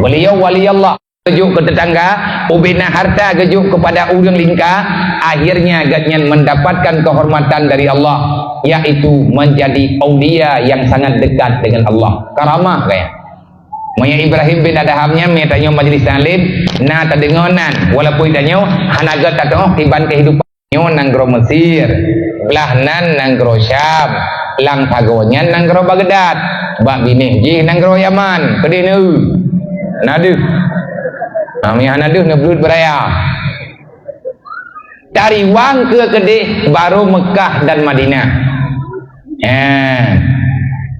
Beliau wali Allah, gejuk ke tetangga, ubina harta gejuk kepada orang lingka, akhirnya gatnya mendapatkan kehormatan dari Allah, yaitu menjadi aulia yang sangat dekat dengan Allah. Karamah kayak. Maya Ibrahim bin Adhamnya metanya majlis salim, na tadengonan, walaupun danyo hanaga tato tiban kehidupannya nanggro Mesir, belahnan nanggro Syam, lang pagonya nanggro Baghdad, bak binih ji nanggro Yaman, kedenu, nadu, kami nadu neblut beraya. Dari wang ke gede baru Mekah dan Madinah.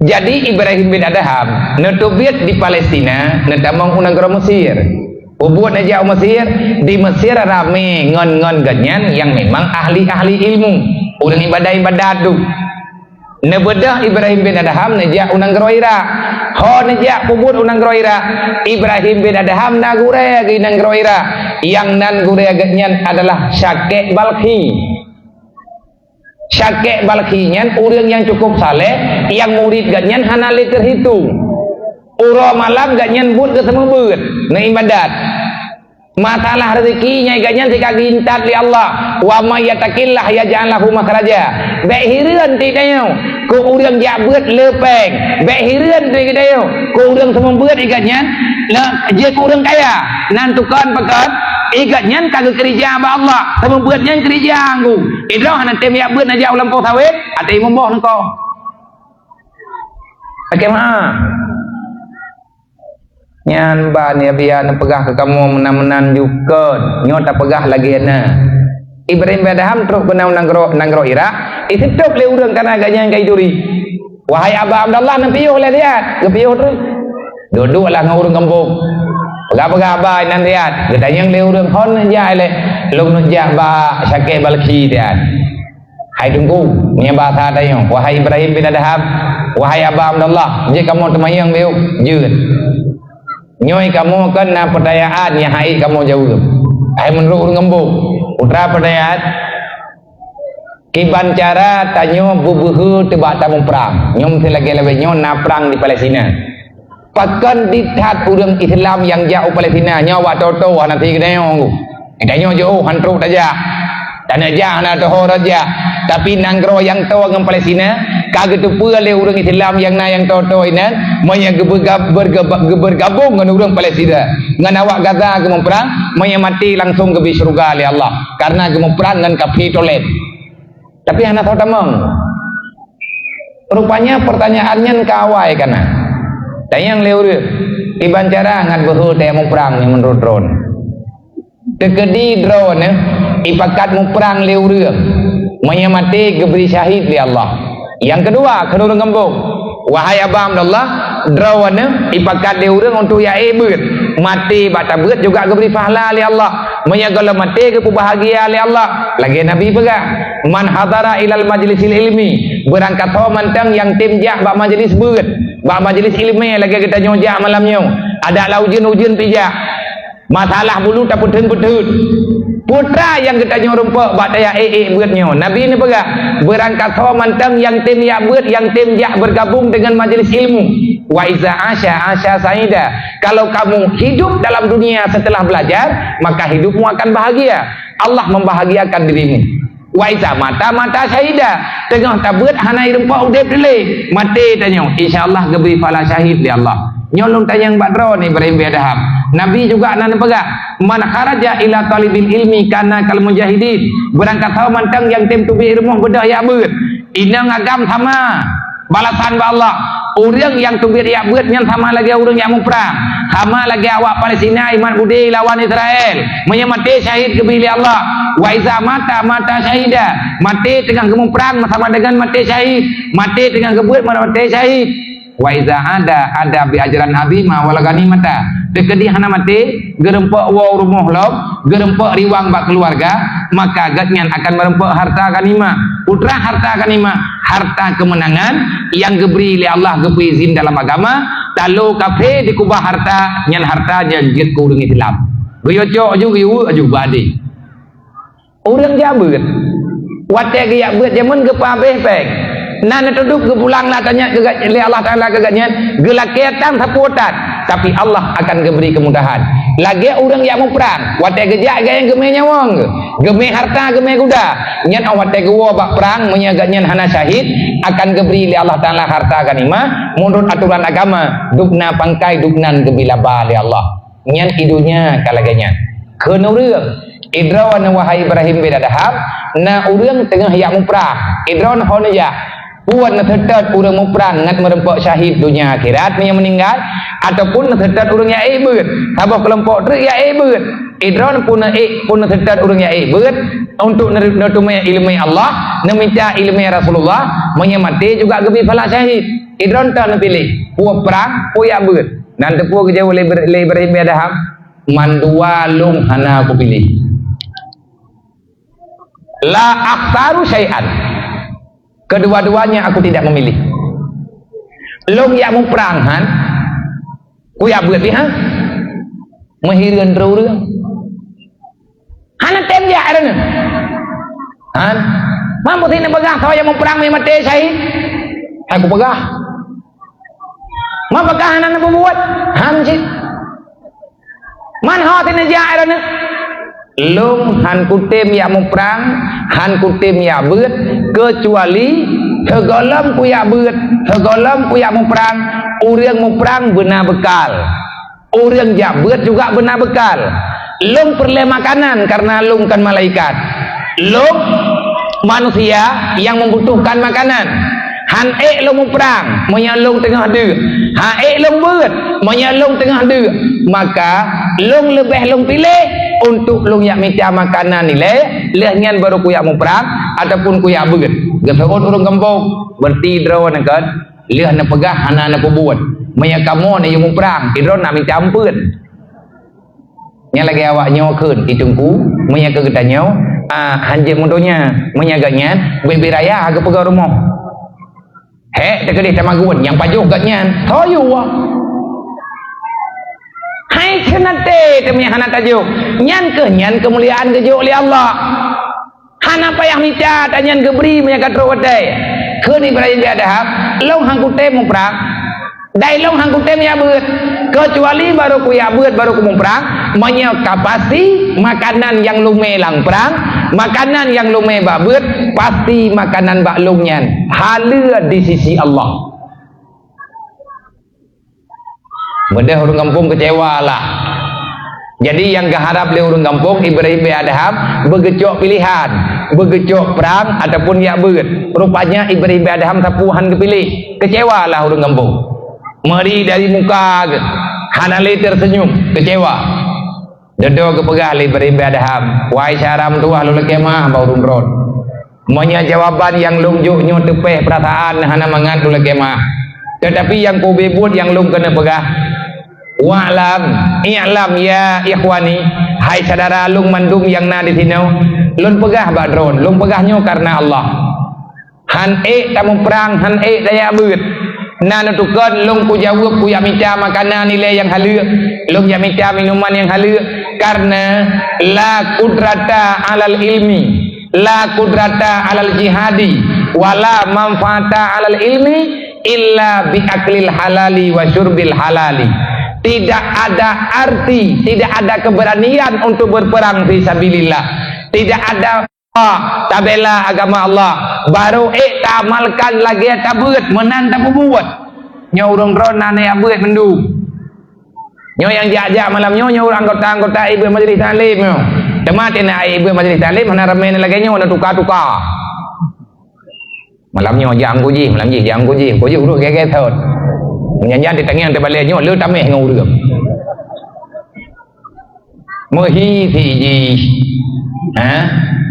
Jadi Ibrahim bin Adham netubiat di Palestina, netamong negara Mesir. Buat aja Mesir, di Mesir rame ngon-ngon ganyan yang memang ahli-ahli ilmu, orang ibadah-ibadah tu. Nebedah Ibrahim bin Adham nejak unang Irak. Ho nejak pubut unang Irak. Ibrahim bin Adham nagure ke unang Irak. Yang nan gure ganyan adalah Syakek Balkhi. Syakek Balkhinyan orang yang cukup saleh, yang murid ganyan hanali terhitung. Ura malam ganyan buat ke semua buat na ibadat. Masalah rezekinya ganyan jika gintat li Allah. Wa may yattaqillah yaj'al lahu makhraja. Baik hireun ti dayo, ku urang jak buat lepeng. Baik hireun ti dayo, ku urang semua buat ganyan. La je ku urang kaya, nan tukan pakat igatnya kagak kerja sama Allah, sama buatnya kerja aku. Itu hanya tem ya buat aja ulam kau sawit, ada yang memboh engkau. Bagaimana? Nyan ban ya biar pegah ke kamu menan-menan juga, nyota pegah lagi na. Ibrahim bin Adham terus kena nanggro Irak, itu top le urang karena agaknya yang kaituri. Wahai Aba Abdullah nanti yo le lihat, kepiyo terus. Duduklah ngurung kampung. Pegah-pegah ba nan riat, kita yang le urang hon ja le, lung nu ja ba Syakek Balkhi dia. Hai tunggu, ni bahasa dayo. Wahai Ibrahim bin Adham, wahai Aba Abdullah, je kamu temayang beu, jeun. Nyoi kamu kena pertanyaan yang hai kamu jawab. Hai menurut urang kampung, putra pertanyaan. Kiban cara tanyo bubuhu tebak tamu perang. Nyom selagi lebih nyon na perang di Palestina. Pakan dithat urang Islam yang jauh Palestina nyawa toto nanti kedayong kedayong jauh hantruk saja tanah jah na toho raja tapi nanggro yang tahu dengan Palestina kagak tu pula urang Islam yang na yang toto ini maya bergabung dengan urang Palestina dengan awak Gaza ke memperang maya mati langsung ke surga oleh Allah karena ke memperang dengan Kapitolet. Tapi anak tahu tamang rupanya pertanyaannya kawai kana tayang leure iban cara ngan behu tayang mau perang yang menurut drone tekedi drone ipakat mau perang leure maya mati geberi syahid li Allah. Yang kedua kedua kampung wahai Aba Abdullah drone ipakat leure untuk ya ebet mati bata beut juga geberi pahala li Allah maya kalau mati ke bahagia li Allah lagi Nabi pegah man hadara ilal majlisil ilmi berangkat ho mantang yang tim jak bak majlis beut bak majlis ilmu lagi kita nyojak malamnya ada lah ujian pijak masalah bulu tak putun-putun putra yang kita nyorumpak bak daya buatnya Nabi ini pegah berangkat ho mantang yang tim jak beut yang tim jak bergabung dengan majlis ilmu wa iza asya saida kalau kamu hidup dalam dunia setelah belajar maka hidupmu akan bahagia Allah membahagiakan dirimu. Waisa mata syahida tengah tabut hana irempa udep dele mati tanya insyaallah geberi pala syahid di Allah nyolong tanyang badro ni Ibrahim bin Adham Nabi juga nan pegah man kharaja ila talibil ilmi kana kal mujahidin berangkat tahu mantang yang tem tu bi rumah bedah ya beut ina ngagam sama balasan ba Allah orang yang tu bi ya beut yang sama lagi orang yang memperang sama lagi awak Palestina iman budi lawan Israel menyamati syahid ke bila Allah wa iza mata syahida mati tengah gemung perang sama dengan mati syahid mati tengah gebuat mati syahid wa iza ada bi ajaran abi ma wal ganimata dekedi hana mati gerempek wa rumah log gerempek riwang bak keluarga maka gatnyan akan merempek harta ganimah putra harta ganimah harta kemenangan yang diberi oleh Allah geberi izin dalam agama talu kafe dikubah harta nyan harta janjit ku dengan Islam goyo cok aju badi orang jabut wate ge beut jamun ge pabeh pek nan teduk ge pulang lah tanya ke Allah Taala ke gatnya gelaketan saputat tapi Allah akan geberi kemudahan lagi orang yang mau perang wate gejak ge yang geme nyawang geme harta geme kuda nyan wate ge wo bak perang menyagatnya hana syahid akan geberi oleh Allah Taala harta ganimah menurut aturan agama dukna pangkai duknan gebilaba oleh Allah nyan idunya kalaganya keun urang idrawan wahai Ibrahim bedadahab na urang tengah yak mu perang idron honaya puan terdekat orang mau perang ngat merempok syahid dunia akhirat yang meninggal ataupun terdekat orang yang beut sabah kelompok tu ya beut idron pun terdekat orang yang beut untuk netumai ilmu Allah meminta ilmu Rasulullah menyamati juga gebi fala syahid idron tak pilih puan perang puan ya beut dan tepu ke jauh Ibrahim bedahab mandua lung hana aku pilih la akhtaru syai'an kedua-duanya aku tidak memilih long yang mau peranghan ku ya beut ha menghireun reureuh hana tem ya arana han mampu tina pegah kalau yang mau perang me mati syahid aku pegah ma pegah hana buat han sih man ha tina ja arana long han kutem ya mau perang han kutem ya beut kecuali tergolong ku ya beut tergolong ku ya mau perang urang mau perang benar bekal urang ya beut juga benar bekal long perlu makanan karena long kan malaikat long manusia yang membutuhkan makanan han long mau perang menyalong tengah deuk ha long beut menyalong tengah deuk maka long lebih long pilih untuk long yak minta makanan nilai lehnya baru ku yak mau perang ataupun ku yak beut geseut urang kampung berti drawan kan leh na pegah hana na pebuat maya kamu na yang mau perang idron nak minta ampun nya lagi awak nyawa keun itungku maya ke getanyo hanjek mundonya menyaganya bebe raya aga pegah rumah he dekedih tamagun yang pajuh gatnya toyu hai kenate demi hana tajuk nyan kemuliaan kejuk oleh Allah hana payah minta tanyan geberi menyakat rowadai keun Ibrahim biadahab long hang kutem mau perang dai long hang kutem ya beut kecuali baru ku ya beut baru ku mau perang menyaka pasti makanan yang lume lang perang makanan yang lume bak beut pasti makanan bak lungnyan halal di sisi Allah. Bedah orang kampung kecewa lah. Jadi yang keharap oleh orang kampung Ibrahim biadahab begecok pilihan, begecok perang ataupun ya beut. Rupanya Ibrahim biadahab sapuhan kepilih. Kecewa lah orang kampung. Meri dari muka hanale tersenyum, kecewa. Dedo kepegah Ibrahim biadahab. Wahai syaram tuah lu lekemah bau rumron. Monya jawaban yang lungjuk nyu tepeh perasaan hana mangan lu lekemah. Tetapi yang ku bebut yang lung kena pegah. Wa'lam i'lam ya ikhwani hai saudara lung mandum yang na di sini lun pegah badron lung pegahnya karena Allah han tamu perang han daya beut na nutukan lung ku jawab ku ya minta makanan nilai yang halu lung ya minta minuman yang halu karena la kudrata alal ilmi la kudrata alal jihadi wala manfaata alal ilmi illa bi aklil halali wa syurbil halali. Tidak ada arti, tidak ada keberanian untuk berperang fisabilillah. Tidak ada tabela agama Allah. Baru tamalkan lagi tabeut menan tak buat. Nya urang drona ne abeut mendung. Nyo yang jajak malam nyo anggota-anggota ibu majlis taklim nyo. Tematin ibu majlis taklim hana ramen lagi nyo nak tukar-tukar. Malam nyo jam kuji, malam ji jam kuji urut gege thot. Nyanyian di tengah terbalik nyo lu tameh ngau urut. Mohi ji.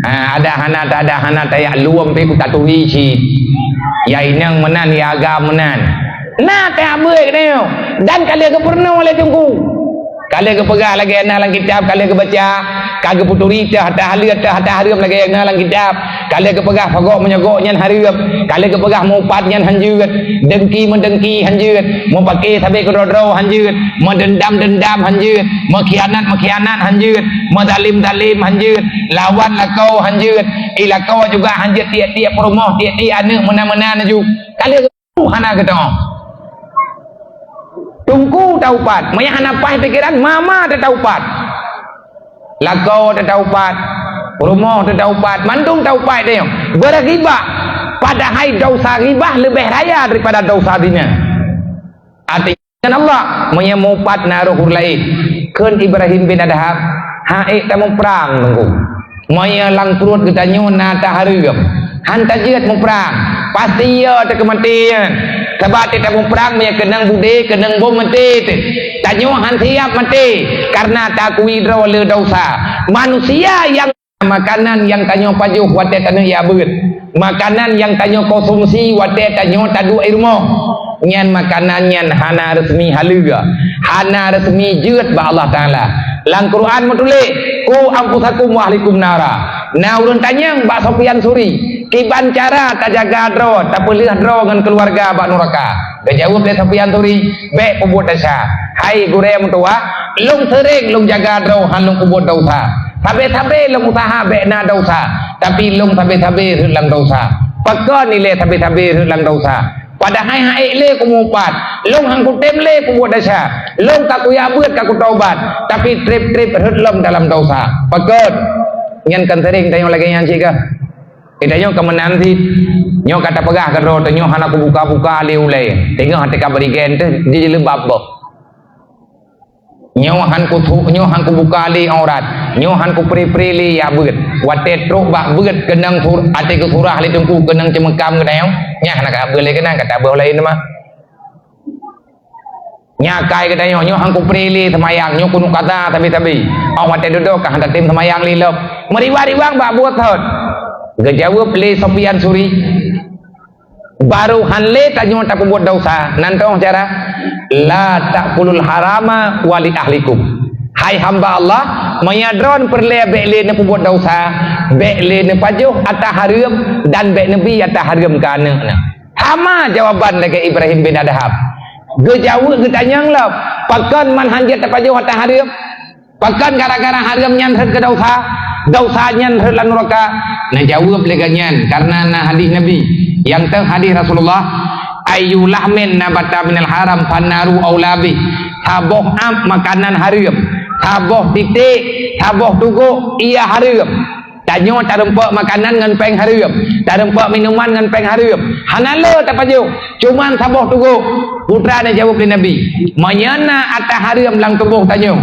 Ada hana tayak luam pe ku taturi chi. Yai nang menan ya agam menan. Nah tak boleh kena. Dan kalian ke pernah oleh tunggu. Kalian ke pegah lagi dalam kitab, kalian ke baca, kagak puturi hatta harum lagi dalam kitab. Kalian ke pegah fagok menyogok nyan harum. Kalian ke pegah mupat nyan hanjut, dengki mendengki hanjut, mau pakai sampai ke rodro hanjut, mau dendam hanjut, mau khianat hanjut, mau dalim hanjut, lawan lakau hanjut, ilakau juga hanjut tiap-tiap rumah, tiap-tiap anak mana-mana juga. Kalian ke hana ketong. Tunggu taupat, maya hanapai pikiran mama ada taupat, lakau ada taupat, rumah ada taupat, mandung taupat dia. Berghibah, padahal dosa ghibah lebih raya daripada dosa dina. Artinya Allah menyemupat naruhur lain. Ken Ibrahim bin Adham, haik tamu perang tunggu. Maya lang turut kita nyona taharigam, hantar jiat mu perang, pasti ya ada kematian. Sebab kita mau perang punya kenang budi, kenang bom mati. Tanyo han siap mati karena takui le dosa. Manusia yang makanan yang tanyo pajuh wate tanyo ya beut. Makanan yang tanyo konsumsi wate tanyo tadu ilmu. Nyan makanan nyan hana resmi haluga. Hana resmi jeut ba Allah Taala. Lang Quran mutule ku ampusakum wa ahlikum nara. Nah urun tanyang Mbak Sofian Suri kiban cara tak jaga dro tak pelih dro dengan keluarga Mbak Nuraka gejawab dari Sofian Suri be pebut dosa hai gure mutua lung sering lung jaga dro han lung pebut dosa sabe-sabe lung usaha be na dosa tapi lung sabe-sabe hilang dosa pakon nilai sabe-sabe hilang dosa padahal hai le kumupat lung hang kutem le pebut dosa lung tak kuya buat ka taubat tapi trip-trip hilang dalam dosa pakon nyan kan sering tanya lagi yang cika kita nyo kemenan si nyo kata pegah ke roh nyo hana ku buka-buka liu le tengok hati ka berigen tu dia lebab boh nyo han ku buka li aurat nyo han ku pri-pri li ya beut wate truk bak beut kenang sur ate ke surah li tungku kenang cemekam ke dayo nya hana ka beul le kenang kata boh lain mah nya kai ke dayo nyo han ku pri li semayang nyo kunu kata tapi awat duduk ka hantar tim semayang li lop meriwang bak buat thot gejawab le Sofian Suri baru hanle tanyo tak buat dosa nantong cara la takulul harama wali ahlikum hai hamba Allah menyadron perle bekle ne buat dosa bekle ne pajuh atah harum dan bek nabi atah harum kana hama jawaban lagi Ibrahim bin Adham gejawab getanyang lop pakan man hanjat pajuh atah harum pakan gara-gara harum nyan ke dosa nyan lan neraka nah jawab leganyan karena nah hadis Nabi yang teng hadis Rasulullah ayyulah min nabata minal haram fanaru aulabi taboh am makanan haram taboh titik taboh tugu ia haram tanyo tarempak makanan ngan peng haram tarempak minuman ngan peng haram hanalo tapaju cuman taboh tugu putra ne jawab Nabi mayana ata haram lang tubuh tanyo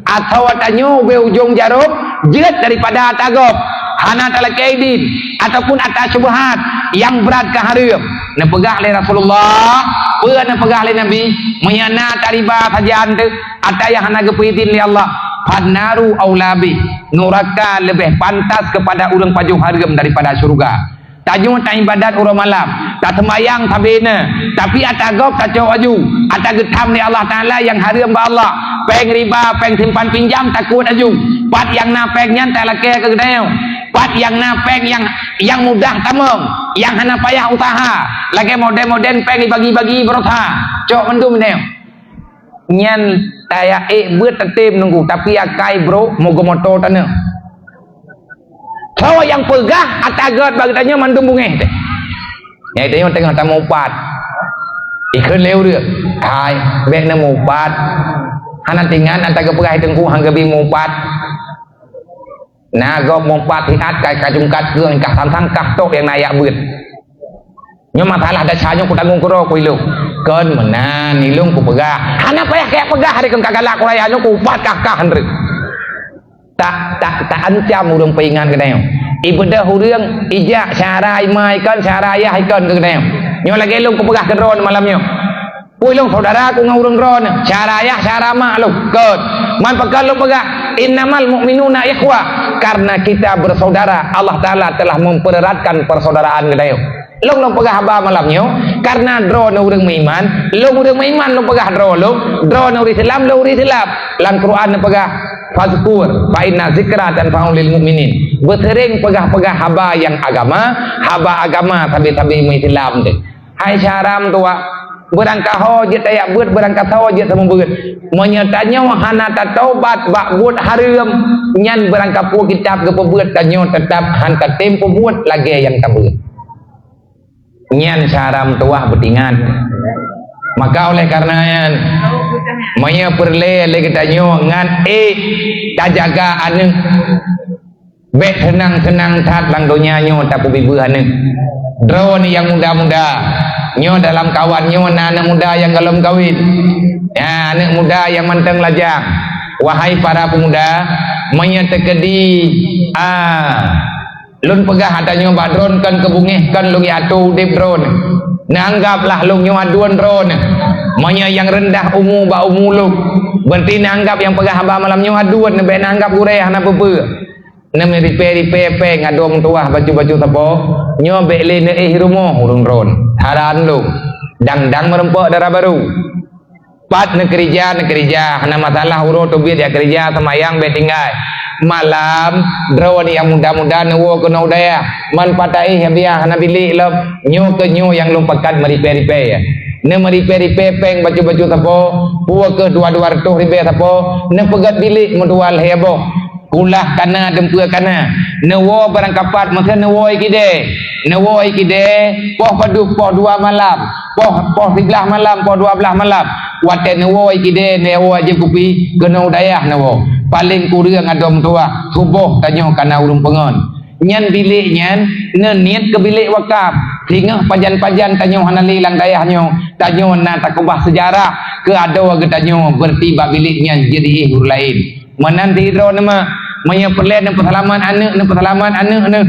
atau tanyo be ujung jarum jerat daripada atagop hana talakaidin ataupun atas syubhat yang berat ke haram na pegah le Rasulullah peuh na pegah le Nabi menyana tariba sajan tu ataya hana gepitin li Allah fanaru aulabi neraka lebih pantas kepada urang pajuh haram daripada syurga tajung ta ibadat urang malam tak sembayang sabena tapi atagop kacau aju atagetam ni Allah Taala yang haram ba Allah peng riba peng simpan pinjam takut aju pat yang napeng nyan tak lake ke gedeo pat yang napeng yang mudah tamong yang hana payah usaha lagi moden-moden peng bagi-bagi berusaha cok mendum ni nyan taya beut tetem nunggu tapi akai bro moga motor tanah so yang pegah atagot bagi tanya mandum bungeh ya itu yang tengah tamu pat ikut leu dia kai bek na mupat hana tingan antara pegah tengku hangga bi mupat nah go mupat hiat kai kajungkat keung kah samsang kah tok yang nayak beut nyo masalah dasarnya ku tanggung kuro ku ilu kan menan ilung ku pegah hana payah kayak pegah hari kan kagak laku raya ku pat kakah henry tak ancam urang peingan keneo ibadah urang ijak cara imai kan cara ayah kan keneo nyo lagi ilung ku pegah kedron malamnya ulung saudara ku ngurung ron cara ayah cara mak lu kan man pegal lu pegah innamal mu'minuna ikhwah karena kita bersaudara Allah Ta'ala telah mempereratkan persaudaraan keneo long pegah haba malamnya karena drone urang meiman long urang meiman long pegah drone Islam long Islam lan Quran pegah fazkur fa inna zikra tanfa'ul lil mu'minin bersering pegah-pegah haba yang haba agama tabi-tabi Islam teh hai syaram tua berangkat hojat ayak buat berangkat hojat sama buat menyatanya wahana taubat bak buat haram nyan berangkat pu kitab ke buat kanyo tetap hantar tempo buat lagi yang kabut nyan syaram tuah betingan maka oleh karenanya maya perle lagi tanyo ngan tak jaga ane bek senang-senang tat lang donya nyo tapi bibu ane drone yang muda-muda nyo dalam kawan nyo anak muda yang belum kawin ya anak muda yang manteng lajang wahai para pemuda menyetekedi lun pegah adanya badron kan kebungih kan lungi atu di drone nanggaplah lung nyo aduan drone manya yang rendah umu ba umu lu berarti nanggap yang pegah hamba malam nyo aduan nebe nanggap ureh hana bebe neme ripe peng adom tuah baju-baju tapo nyo bekle ne rumah urung drone haran lu dang merempok darah baru pat nekerja hana masalah urut ubit ya kerja semayang betinggai malam drone yang muda-muda newo kena udaya man patai habia hana bilik lep nyo ke nyo yang lumpakat meripe ya ne meripe peng baju-baju tapo puwa ke 200 ribe tapo ne pegat bilik modual hebo kulah kana dempua kana newo barang kapat masa newo ikide poh padu poh 2 malam poh 11 malam poh 12 malam wate newo ikide newo aja kupi kena udayah newo paling kurang adom tua subuh tanyo kana urung pengon nyan bilik nyan ne niat ke bilik wakaf sehingga pajan-pajan tanyo hanali lang dayahnya tanyo na takubah sejarah ke ado ke tanyo bertiba bilik nyan jadi hur lain menanti hidro nama maya perlen dan persalaman anak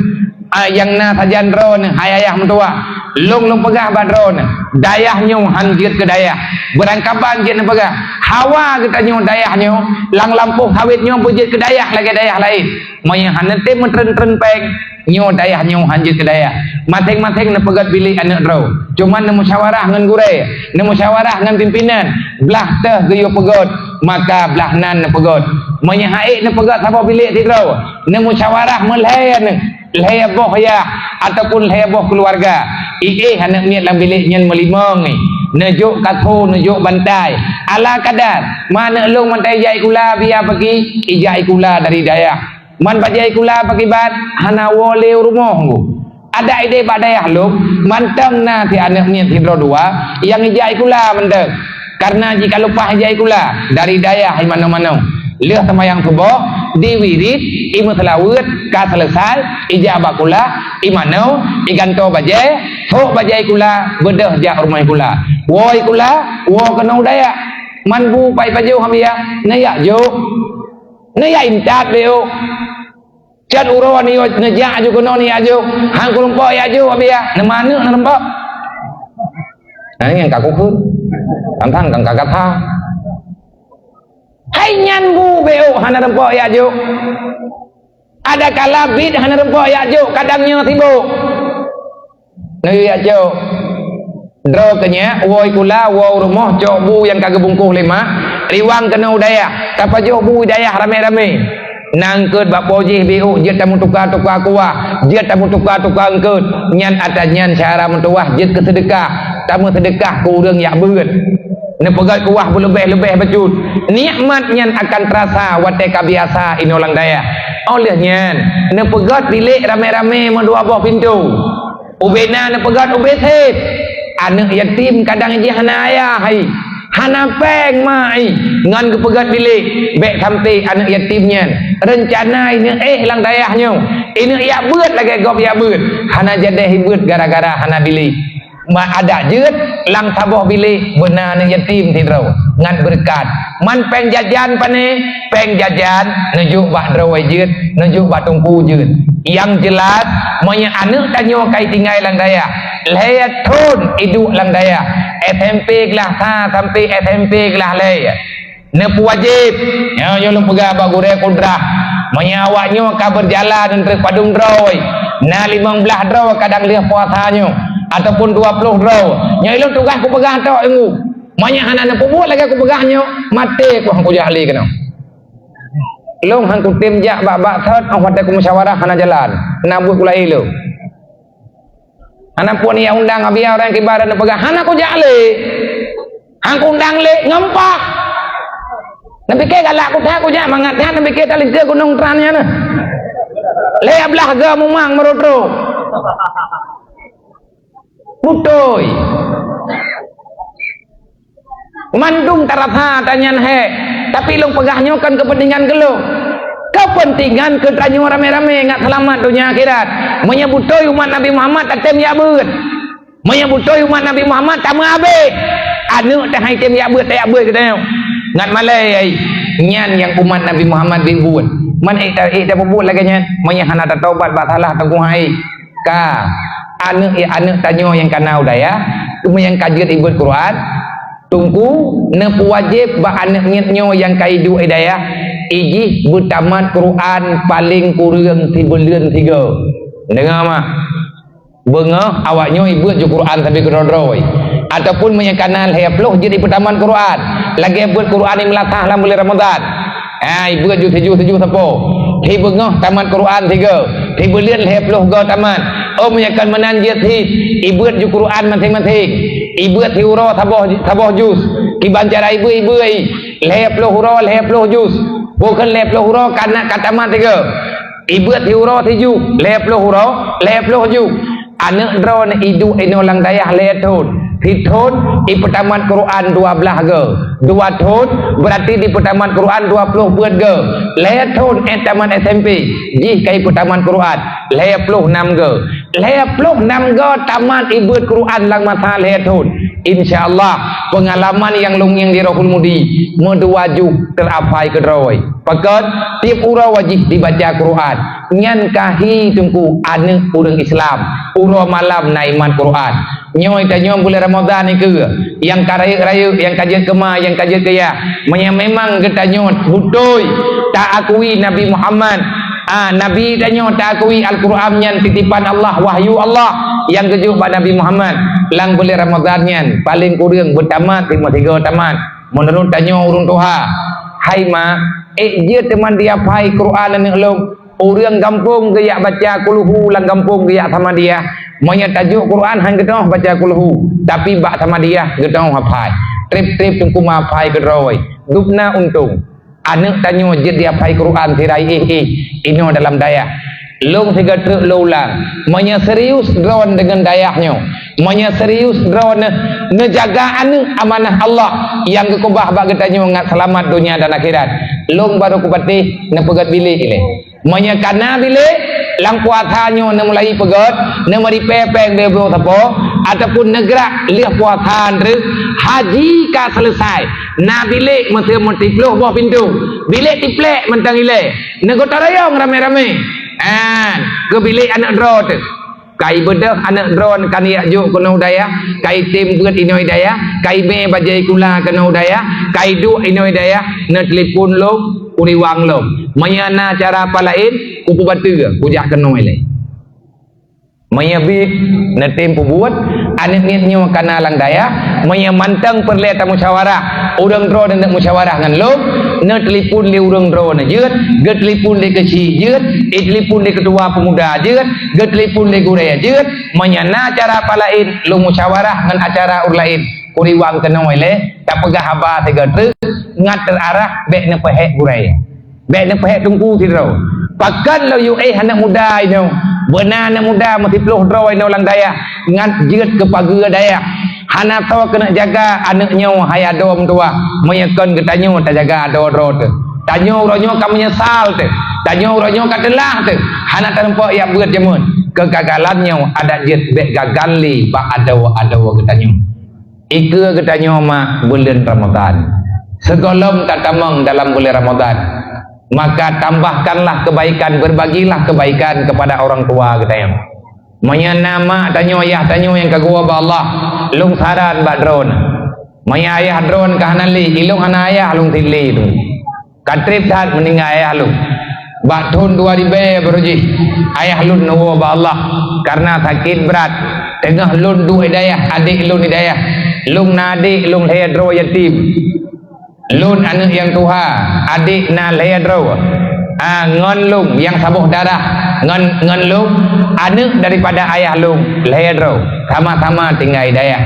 yang na sajan drone hayayah mentua long pegah badron dayahnya hanjir ke dayah berangkapan je pegah hawa kita nyo dayahnya lang lampuh hawitnya bujit ke dayah lagi dayah lain maya hanete mentren peng nyo dayahnya hanjir ke dayah masing-masing na pegat bilik anak draw cuman na musyawarah ngan gure na musyawarah ngan pimpinan belah teh geyo pegot maka belah nan na pegot maya haik na pegat sapa bilik ti draw na musyawarah melhayan heboh ya ataupun heboh keluarga anak niat dalam bilik nyan melimong nejuk katho nejuk bantai ala kadar mana long mantai jai kula biar pergi ijai kula dari dayah man bajai kula pergi bat hana wole rumah ada ide badayah lu manteng na ti anak niat hidro 2 yang ijai kula manteng karena jika lupa ijai kula dari dayah mana-mana lihat sama yang subuh diwirid imu selawut ka selesai ijabah kula imano iganto bajai sok bajai kula bedah jak rumah kula woi kula wo kena udaya manbu pai paju hamia naya jo naya imcat beo cat uro ni neja aju kono ni aju hang kulumpo ya aju abia nemanu nempo yang kaku ku tantang kang kakatha hai nyanbu beo hana rempok ya juk ada kala bid hana rempok ya juk kadangnya tibo nih ya juk dro kenya woi kula wo rumah jok bu yang kagak bungkuh 5 riwang kena udaya kapa jok bu udaya rame-rame nangkeut bapo jih beu jet tamu tukar-tukar kuah jet tamu tukar-tukar angkeut nyan ada nyan cara mentuah jet ke sedekah tamu sedekah ku urang yak beut ne pegat kuah berlebih-lebih becut nikmat nyan akan terasa wateka biasa inolang daya oleh nyan ne pegat bilik rame-rame medua buah pintu ubena ne pegat ubeset anak yatim kadang je hana ayah hai hana peng mai ngan ke pegat bilik bek sampai anak yatim nyan rencana ini lang dayahnya ini ya beut lagi gop ya beut hana jadi hibut gara-gara hana bilik ada jeut lang saboh bilik benar ni yatim tidro ngan berkat man peng jajan pane peng jajan nujuk bak drawai jeut nujuk bak tungku jeut yang jelas monya anak tanyo kai tinggal lang daya lehat thon hidup lang daya SMP kelas 5 sampai SMP kelas le ne wajib yo lu pegang bak gure kudrah monya awaknyo ka berjalan untuk padung drawai na 15 draw kadang liah puasanyo ataupun 20 draw nyai lu tugas aku pegang tok engu banyak anak buat lagi aku pegahnya mati aku hangku jahli kena long hangku tim jak bak thot aku ada ku musyawarah kana jalan nabut kula ilu anak pun yang undang abia orang kibar dan pegang anak aku jahli hangku undang le ngempak nabi ke galak aku tak aku jak mangat nabi ke tali ke gunung trannya nah le ablah ga mumang merotro Butoy mandung taratha tanyan he tapi long pegahnya kan kepentingan gelo kepentingan ketanyo rame-rame ngat selamat dunia akhirat menyebutoy umat Nabi Muhammad tak tem ya beut menyebutoy umat Nabi Muhammad tak abe anu tak hai tem ya beut tak beut kita ngat malai nyan yang umat Nabi Muhammad dibuat man tak buat lagi nyan menyahana taubat batalah tanggung hai ka anak tanyo yang kanau daya yang kajian ibut Quran tunggu ne wajib ba anak nyetnyo yang kaidu hidayah iji bertamat Quran paling kurang 3 bulan 3 dengar mah bengah awaknyo ibut ju Quran sampai kedodroi ataupun menyekanal heploh jadi pertamat Quran lagi ibut Quran ni melatah dalam bulan Ramadan ibut ju 7 sapo hi bengah tamat Quran 3 hi bulan heploh go tamat menyekan menanjit hi ibut ju Quran masing-masing ibut huro saboh juz kibancara ibu leploh huro leploh juz bukan leploh huro karena kata mat 3 ibut huro 7 leploh huro leploh juz anak drone idu inolang dayah leton Hithon di pertamat Quran 12 ge 2 thon berarti di pertamat Quran 20 buat ge leton tamat SMP jih kai pertamat Quran 26 ge 26 ge tamat ibut Quran lang masa leton insyaallah pengalaman yang lungyang di Rohul Mudi medewaju terapai kedroi pakat tiap ura wajib dibaca Quran nyan kahi tungku anak urang Islam ura malam naiman Quran nyoy tanyo bulan Ramadan ni ke yang karaya yang kajian kema yang kajian kaya memang kita nyot butoy tak akui Nabi Muhammad Nabi tanyo tak akui Al-Quran yang titipan Allah wahyu Allah yang kejuk pada Nabi Muhammad lang bulan Ramadan nyan paling kurang bertamat 53 tamat menurut tanyo urung toha hai ma dia teman dia pai Quran ni long orang kampung ke yak baca kulhu lang kampung ke yak sama dia monya tajuk Quran hang gedong baca kulhu tapi bak sama dia gedong hafai trip tungku hafai kedroi dupna untung anak tanyo jid dia hafai Quran tirai ino dalam daya long tiga truk laulang monya serius drone dengan dayahnya monya serius drone ngejaga anak amanah Allah yang kekubah bak getanyo ngat selamat dunia dan akhirat long baru kupatih ne pegat bilik ile monya kana bilik lang puasanyo ne mulai pegat ne mari pepeng bebo sapo ataupun negara liah puasan re haji ka selesai na bilik mesti multiploh bawah pintu bilik tiplek mentang ile ne gotarayong rame-rame ke bilik anak drone kai bedah anak drone kan ya juk kena daya kai tim buat ino daya kai me bajai kula kena daya kai du ino daya ne telefon lo kuriwang lo menyana cara apa lain kupu batu ku jak kena ile menyabit ne tim buat anak nitnyo kana lang daya menyamantang perleta musyawarah urang drone nak musyawarah ngan lo ne telefon le urang drone jeut ge telefon le kecil jeut telefon le ketua pemuda jeut ge telefon le guraya jeut menyana cara apa lain lo musyawarah ngan acara ur lain kuriwang kena ile tak pegah haba tiga truk ngat terarah bek ne pehek guraya bek ne pehek tungku tidro pakan lo yu anak muda ino benar anak muda mesti peluh draw ino lang daya ngat jeut ke pagar daya hana tahu kena jaga anaknya hai adom tua menyekan ke tanyo tak jaga ado tu tanyo ronyo kamu menyesal tu tanyo ronyo katelah tu hana tanpa ya buat jamun kegagalannya ada jet bek gagali ba ada getanyo ike getanyo mak bulan Ramadan segolong katamang dalam bulan Ramadan, maka tambahkanlah kebaikan, berbagilah kebaikan kepada orang tua getanyo. Maya nama tanyo ayah tanyo yang kagua ba Allah lung saran ba drone maya ayah drone kahanali ilung ana ayah lung tili tu katrip saat meninggal ayah lung ba thun 2000 beruji ayah lun nuwo ba Allah karena sakit berat tengah lun du hidayah adik lun hidayah lung nadi lung hedro yatim lun anak yang tuha adik na hedro ngon lung yang sabuh darah ngon lung anak daripada ayah lung hedro sama-sama tinggal hidayah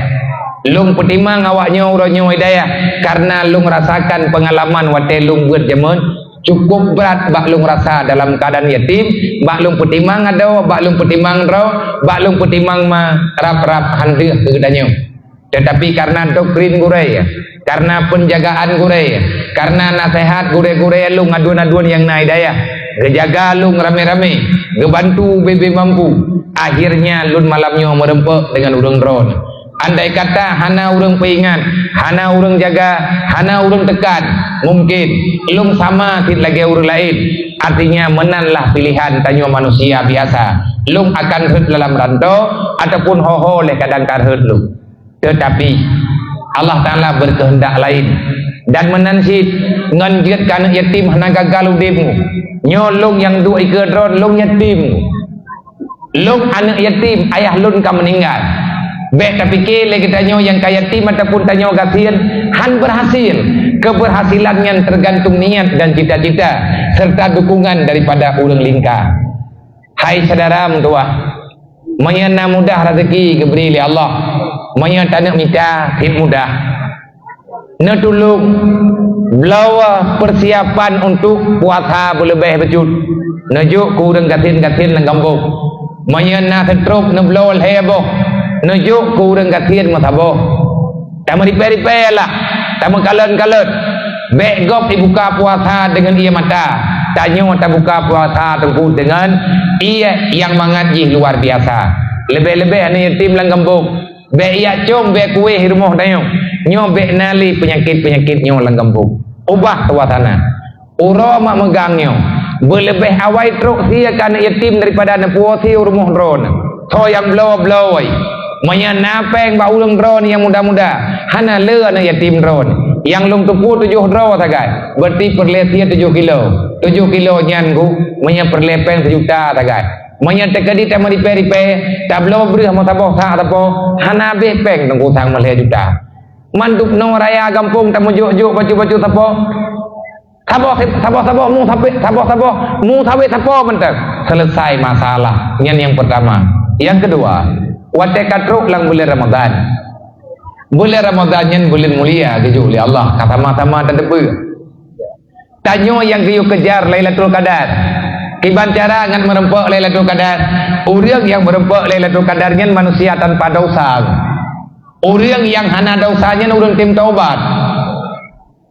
lung petimang awaknya uronyo hidayah karena lung rasakan pengalaman wate lung buat jaman cukup berat bak lung rasa dalam keadaan yatim bak lung petimang ada bak lung petimang ro bak lung petimang ma rap-rap handih kegedanyo tetapi karena doktrin gurai karena penjagaan gurai karena nasihat gurai-gurai lung aduan-aduan yang na hidayah gejaga lung rame-rame gebantu bebe mampu akhirnya lun malamnya merempek dengan urang drone. Andai kata hana urang peingat, hana urang jaga, hana urang tekan, mungkin lung sama tit lagi urang lain. Artinya menanlah pilihan tanyo manusia biasa. Lung akan hut dalam rantau ataupun hoho leh kadang karhut lung. Tetapi Allah Ta'ala berkehendak lain dan menansid nganjitkan yatim hana gagal udipmu. Nyolong yang dua ike drone lung yatim. Lung anak yatim ayah lun ka meninggal. Baik tapi kele kita nyo yang kaya yatim ataupun tanyo kasihan han berhasil. Keberhasilan yang tergantung niat dan cita-cita serta dukungan daripada urang lingkar. Hai saudara mentua, manyana mudah rezeki diberi oleh Allah. Manya tak nak minta hit mudah. Na tolong belawa persiapan untuk puasa berlebih becut. Najuk ku urang gatin-gatin nang kampung. Manya na setruk na belawa heboh. Najuk ku urang gatin masabo. Tak meripeh-ripeh lah. Tak mengkalan-kalan. Bek gop dibuka puasa dengan ia mata. Tanya tak buka puasa tempuh dengan ia yang mengaji luar biasa. Lebih-lebih ni yatim lang kampung. Bek ia com bek kuih rumah tanya. Nyo bek nali penyakit-penyakit nyo lang kampung. Ubah suasana. Uro mak megangnya. Berlebih awai truk sia kan yatim daripada anak puas si rumah drone. So yang blow-blow. Manya napeng ba ulung drone yang muda-muda. Hana le anak yatim drone. Yang lung tupu 7 drone tagai. Berarti perlesia 7 kilo. 7 kilo nyan ku. Manya perlepeng 1 juta tagai. Manya tekadi tak meripeh-ripeh. Tak blow beri sama tapoh tak tapoh. Hana bepeng tengku sang malih juta. Manduk no raya kampung tak mujuk-juk baju-baju tapoh. Sabar mu sabar mentek. Selesai masalah. Yang pertama. Yang kedua, wate katruk lang bulan Ramadan. Bulan Ramadan yang bulan mulia keju oleh Allah. Kata sama-sama tak debu. Tanyo yang kiyu kejar Lailatul Qadar. Kiban cara ngan merempek Lailatul Qadar. Urang yang merempek Lailatul Qadar ngan manusia tanpa dosa. Urang yang hana dosanya urang tim taubat.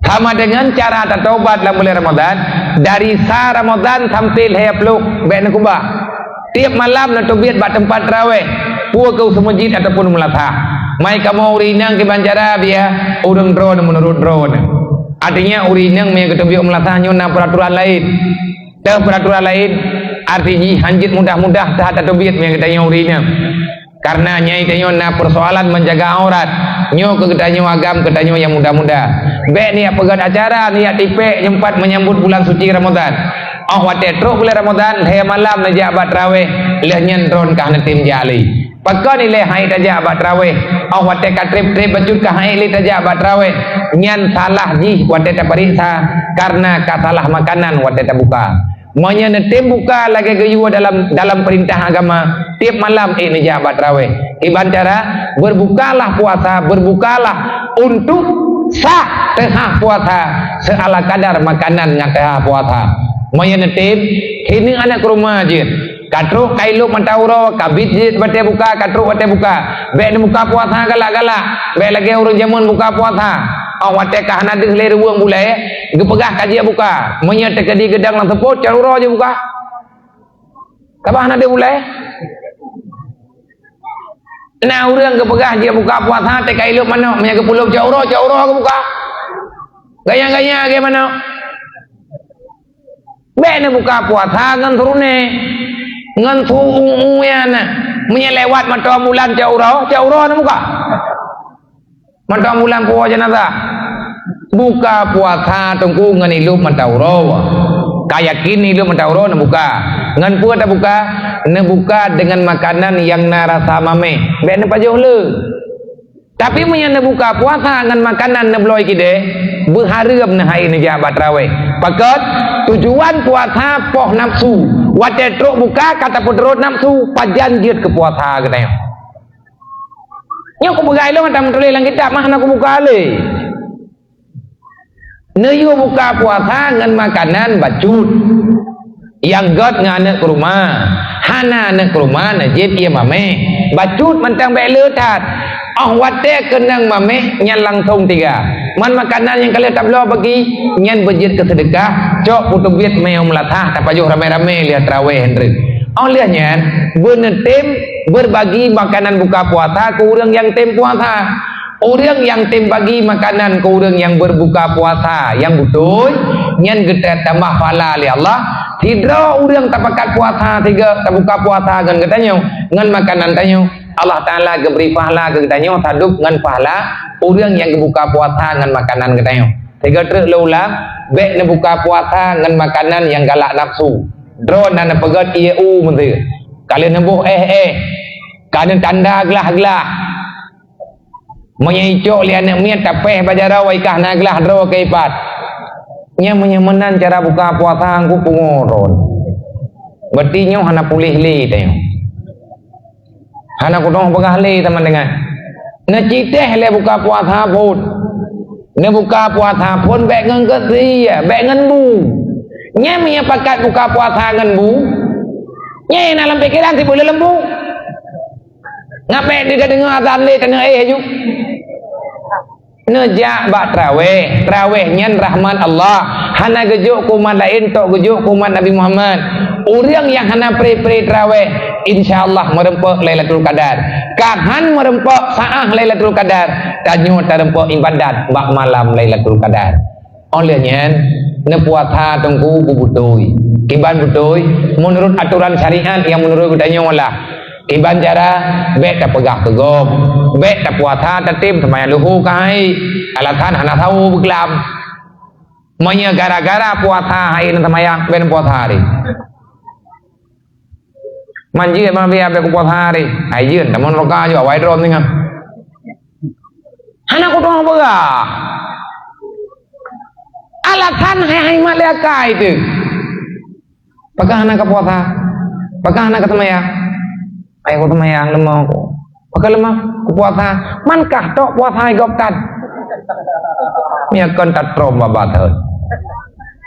Sama dengan cara taubat dalam bulan Ramadan dari sah Ramadan sampai lepluk ben kubah. Tiap malam nak tobiat bak tempat tarawih, puak kau semajid ataupun melatah. Mai kamu urinang ke bancara dia urang drone menurut drone. Artinya urinang mai ke tobiat melatah nyona peraturan lain. Dah peraturan lain artinya hanjit mudah-mudah tak tobiat mai katanya urinang. Karena nyai tanyo na persoalan menjaga aurat. Nyo ke ketanyo agam ketanyo yang muda-muda. Bek ni pegan acara niat tipek nyempat menyambut bulan suci Ramadan. Oh wate truk bulan Ramadan he malam najak bat tarawih leh nyen drone kah netim jali. Pakon ni leh hai tajak bat tarawih. Oh wate ka trip-trip bajut kah hai li tajak bat tarawih. Nyen salah ji wate tak periksa karena ka salah makanan wate tak buka. Monya netim buka lagi gayua dalam perintah agama tiap malam ini jabat tarawih. Iban cara berbukalah puasa, berbukalah untuk sah tengah puasa seala kadar makanan yang tengah puasa. Monya netim ini anak ke rumah je. Katruk kailuk mentauro kabit je bate buka katruk bate buka. Bek buka puasa galak-galak. Bek lagi urang jamun buka puasa. Awak tekah nanti selera uang bulai, gepegah kaji buka, menyertai di gedang lang sepot, caruro je buka. Kabah nanti bulai, Nah orang ke pegah dia buka puasa tekai lu mana punya ke pulau Jauro ke buka. Gaya-gaya ke mana? Bene buka puasa ngan turune. Ngan tu ya na. Menyelewat mata bulan Jauro na buka. Mata bulan puasa jenazah. Buka puasa tunggu ngan ilup mata uro. Kayakin ilup mata uro na buka. Ngan puasa tak buka. Nebuka dengan makanan yang narasa mame. Bek ne pajuh le. Tapi punya nebuka puasa dengan makanan nebloi kide berharap ne hai ne jabat raweh. Pakat tujuan puasa poh nafsu. Wate truk buka kata putrut nafsu pajan diet ke puasa katanya. Nya ko begai lo ngam tulis lang kitab mah nak buka le. Ne yo buka puasa dengan makanan bacut. Yang god ngane ke rumah hana ne ke rumah na jep ia mame bacut mentang bek letat wate kenang mame nyan langsung tiga man makanan yang kalian tak boleh bagi nyan berjit ke sedekah cok putu biet meom latah tak pajuh rame-rame lihat raweh hendrik lihat nyan benetem berbagi makanan buka puasa ke orang yang tem puasa orang yang tem bagi makanan ke orang yang berbuka puasa yang betul nyan getet tambah pahala li Allah. Tidra orang tak pakat puasa tiga tak buka puasa kan katanya ngan makanan tanya Allah Taala geberi pahala ke katanya tadup ngan pahala orang yang buka puasa ngan makanan katanya tiga truk laulah bek ne buka puasa ngan makanan yang galak nafsu drone na pegat ieu menteri kalian nembuh kalian tanda gelah menyicok lian miat tapeh bajarau ikah na gelah dro keipat nya menyemenan cara buka puasa angku pungoron berarti nyo hana pulih li tayo hana kudong pegah li teman dengan ne citeh le buka puasa pun ne buka puasa pun bek ngan kesi bek ngan bu nya mia pakat buka puasa ngan bu nya dalam pikiran si boleh lembu ngape dia dengar azan li tengah aju nejak bak traweh nyan rahman Allah hana gejuk kuman lain tok gejuk kuman Nabi Muhammad orang yang hana pre traweh insyaallah merempok Lailatul Qadar kahan merempok saah Lailatul Qadar tanyo tarempok ibadat bak malam Lailatul Qadar oleh nyan ne puasa tunggu kubutoi kiban butoi menurut aturan syariat yang menurut kudanyo lah kiban cara bek tak pegah tegom bek tak puasa tertib semaya luhu kai alasan hana tahu berkelam manya gara-gara puasa hari nan semaya ben puasa hari manji ma biar bek puasa hari ai yeun tamon roka jo awai drom ni ngam hana ko tong begah alasan hai male kai tu pakah hana ka puasa pakah hana ka semaya ai ko semayang lemah ko pakai lemah ku puasa mankah tok puasa ai goptan mia kon tat trom babat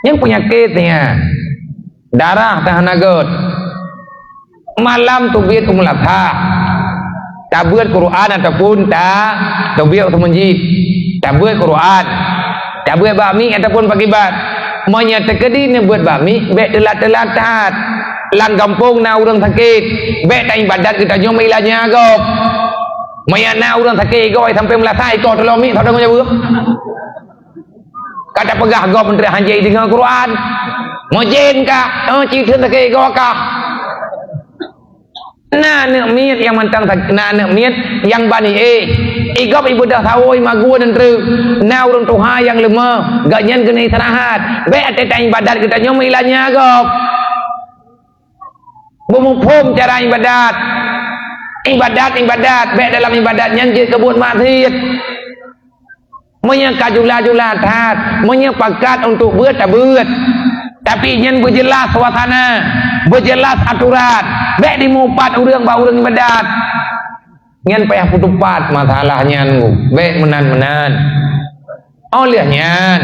yang penyakitnya darah tahan agut malam tubiat umulatha tabuat Quran ataupun tak tubiat semenjid tabuat Quran tabuat bakmi ataupun pagibat menyatakan ni buat bakmi bek telat-telat taat lang kampung na orang sakit bek tak ibadat kita nyom ilahnya agop maya na orang sakit goi sampai melasai kau tolong mi tolong aja buruk kata pegah gop menteri hanjai dengan Quran mojen kah cerita sakit goi kah na nek miat yang mantang na nek miat yang bani igop ibadah sawoi magu dan tru na orang tuha yang lemah gak nyen kena istirahat bek tak ibadat kita nyom ilahnya agop memupum cara ibadat baik dalam ibadat yang dia kebut maksiat menyekajula-jula tat menyepakat untuk buat tak buat tapi yang berjelas suasana berjelas aturan baik dimupat orang ibadat yang payah putupat masalahnya baik menan olehnya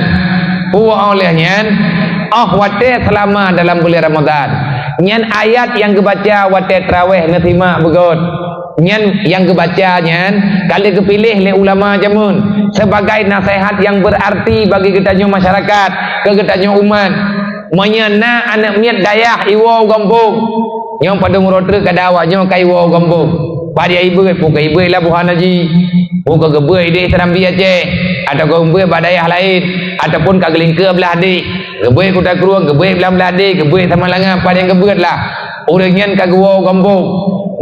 wate selama dalam bulan Ramadan nyan ayat yang kebaca wate traweh nerima begot nyan yang kebaca nyan kali kepilih oleh ulama jamun sebagai nasihat yang berarti bagi kita masyarakat ke kita umat menyana anak miat dayah iwo gombong yang pada ngurotre kada awaknya kai iwo gombong pada ibu pun ke ibu lah buhan haji pun ke gebui di Serambi Aceh atau ke gebui badayah lain ataupun ke Gelingka belah adik gebui Kota Keruang gebui belah adik gebui sama langan pada yang gebut lah orangnya ke gua kampung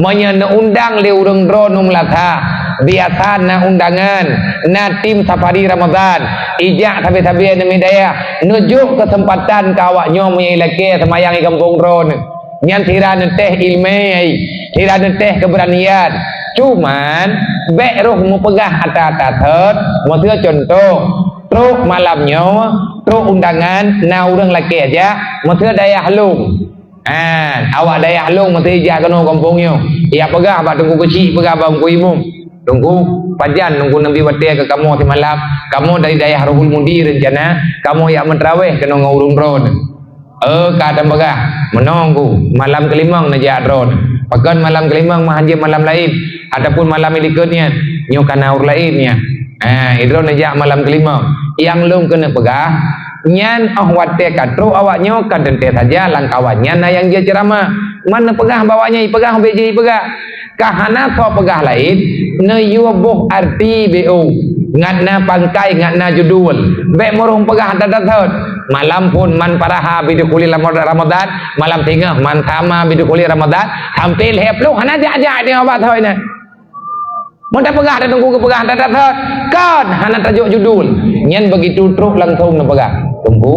menyana undang le urang drone melata biasa na undangan na tim safari Ramadan ijak sabi-sabi na midaya nujuk kesempatan kawaknya menyelake semayang di kampung drone nyan tira teh ilmu tira teh keberanian cuman bek roh mu pegah atat-atat maksudnya contoh truk malamnya truk undangan na urang laki aja maksudnya daya halung awak daya halung mesti ijak kena kampungnya ya pegah abang tunggu kecil pegah abang kuimum tunggu pajan tunggu Nabi Batia ke kamu si malam kamu dari daya Ruhul Mudi rencana kamu yang mentraweh kena ngurung drone kata pegah menunggu malam kelimang najak drone pakan malam kelimang mahajir malam lain ataupun malam ikutnya nyukana ur lainnya drone najak malam kelimang yang lung kena pegah nyan wate katru awaknya kadente saja langkawannya na yang dia ceramah mana pegah bawanya pegah beji pegah kahana so pegah lain ne yubuh arti bu ngatna pangkai ngatna judul be murung pegah dadat malam pun man paraha bidukuli Ramadan malam tingah man sama bidukuli Ramadan tampil heplu hana aja dia obat thoi na mun pegah dah tunggu ke pegah dadat kan hana tajuk judul nyen begitu truk langsung na pegah tunggu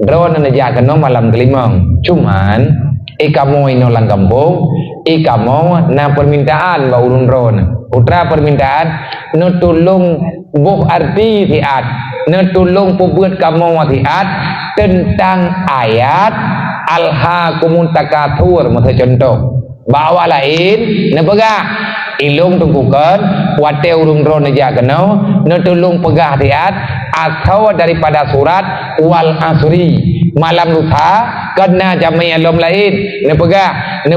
drone najak kena malam kelimang cuman kamu ino lang kampung kamu na permintaan ba urun drone putra permintaan no tulung buh arti tiat no tulung pubut kamu tiat tentang ayat alhaakumut takatsur maksud contoh bawa lain na pegah ilung tunggukan wate urung drone najak kena no tulung pegah tiat atau daripada surat wal asri malam lusa kena jamai alam lain ne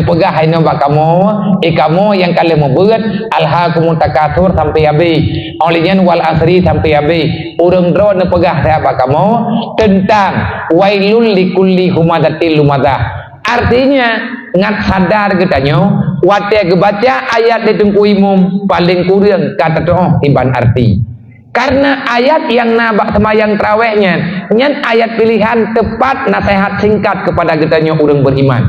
pegah hai no bak kamu yang kalian membuat alhaakumut takatsur sampai habis olehnya wal asri sampai habis urung drone ne pegah saya bak kamu tentang wailul likulli humadatil lumadah artinya ngat sadar katanya wate gebaca ayat di tengku imum paling kurang kata doa timban arti karena ayat yang nabak semayang terawihnya nyan ayat pilihan tepat nasihat singkat kepada kitanya orang beriman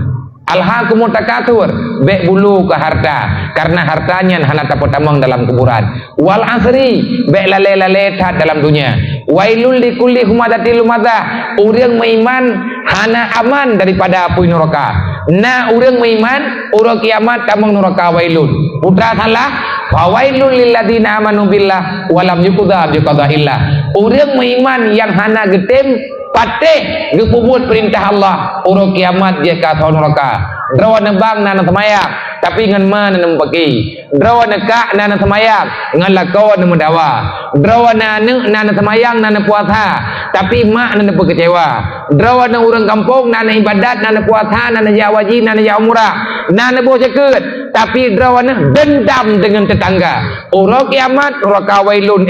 alhaakumut takatsur bek bulu ke harta karena hartanya hana dapat tamang dalam kuburan wal asri bek lale tat dalam dunia wailul likulli humadatil lumadah orang beriman hana aman daripada api neraka na orang beriman urang kiamat tamang neraka wailun putra salah fawailul lilladzina amanu billah walam yuqda biqadaillah urang beriman yang hana getem patih gepubut perintah Allah urang kiamat dia ka neraka drawan bang nana semayang tapi ngan mana nempaki drawan ka nana semayang ngan lakon mendawa drawan nana semayang nana puasa tapi mak nana kecewa drawan urang kampung nana ibadat nana puasa nana jawaji nana umrah nana bo cekut tapi drawan dendam dengan tetangga urang kiamat neraka wailun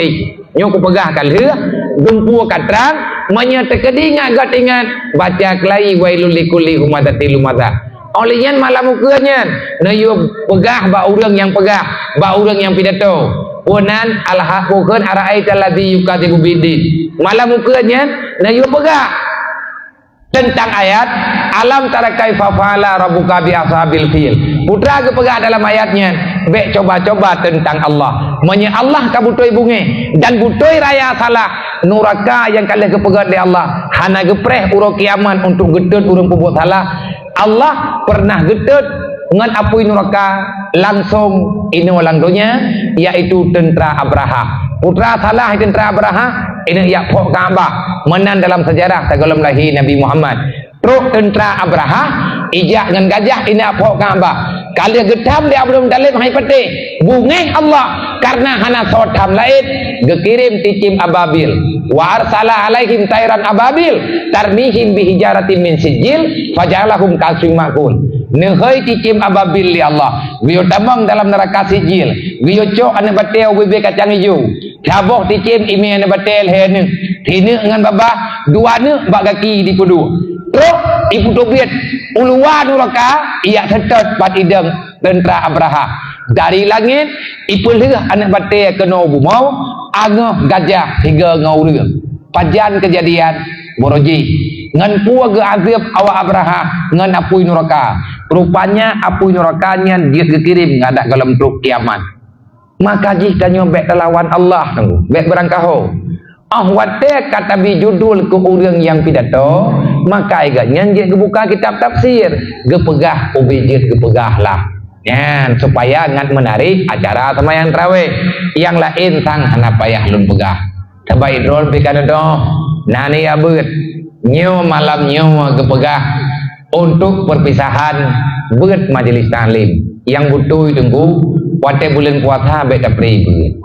nyoku pegah kalih gempua katrang menyetekedingat gatingan baca kelai wailul likulli humadatil lumadah olehnya malam mukanya na yu pegah ba urang yang pegah ba urang yang pidato punan alhaqun ara'aital ladzi yukadzibu bidin malam mukanya na yu pegah tentang ayat alam tara kaifa fa'ala rabbuka bi ashabil fil putra ke pegah dalam ayatnya bek coba-coba tentang Allah menye Allah kabutoi bunge dan butoi raya salah neraka yang kalian kepegat di Allah hana gepreh urang kiamat untuk gedut urang pembuat salah Allah pernah gedut dengan api neraka langsung ini walangdonya yaitu tentera Abraha putra salah tentera Abraha ini ya pok Ka'bah menan dalam sejarah sebelum lahir Nabi Muhammad truk tentera Abraha ijak dengan gajah ini pok Ka'bah kalian gedam dia belum dalim hai peti bungeh Allah karena hana sotam lain gekirim ticim ababil wa arsala alaihim tayran ababil tarmihim bihijaratin min sijil fajalahum kasing makul nehoi ticim ababil li Allah biyo tamang dalam neraka sijil biyo cok ane batel bebe kacang hijau caboh ticim imi ane batel hene tine ngan babah dua ne bak kaki di kudu truk ibu tobiat uluwa neraka ia setot pat idem tentera Abraha dari langit ipulih anak batai kena bumau angah gajah 3 ngau รื่องpajan kejadian boroji ngan pua ge azab awak Abraha ngan apui neraka rupanya apui nerakanya dia dikirim ngadak dalam truk kiamat maka jika nyobek lawan Allah tunggu bek berangkaho wate kata bi judul ke urang yang pidato maka agaknya dia buka kitab tafsir gepegah ubijit gepegahlah ya supaya ngan menarik acara sembahyang tarawih yang lain tang hana payah lun pegah terbaik drone pikan do nani abut nyo malam nyo gepegah untuk perpisahan beut majelis taklim yang butuh tunggu wate bulan puasa bet tapri beut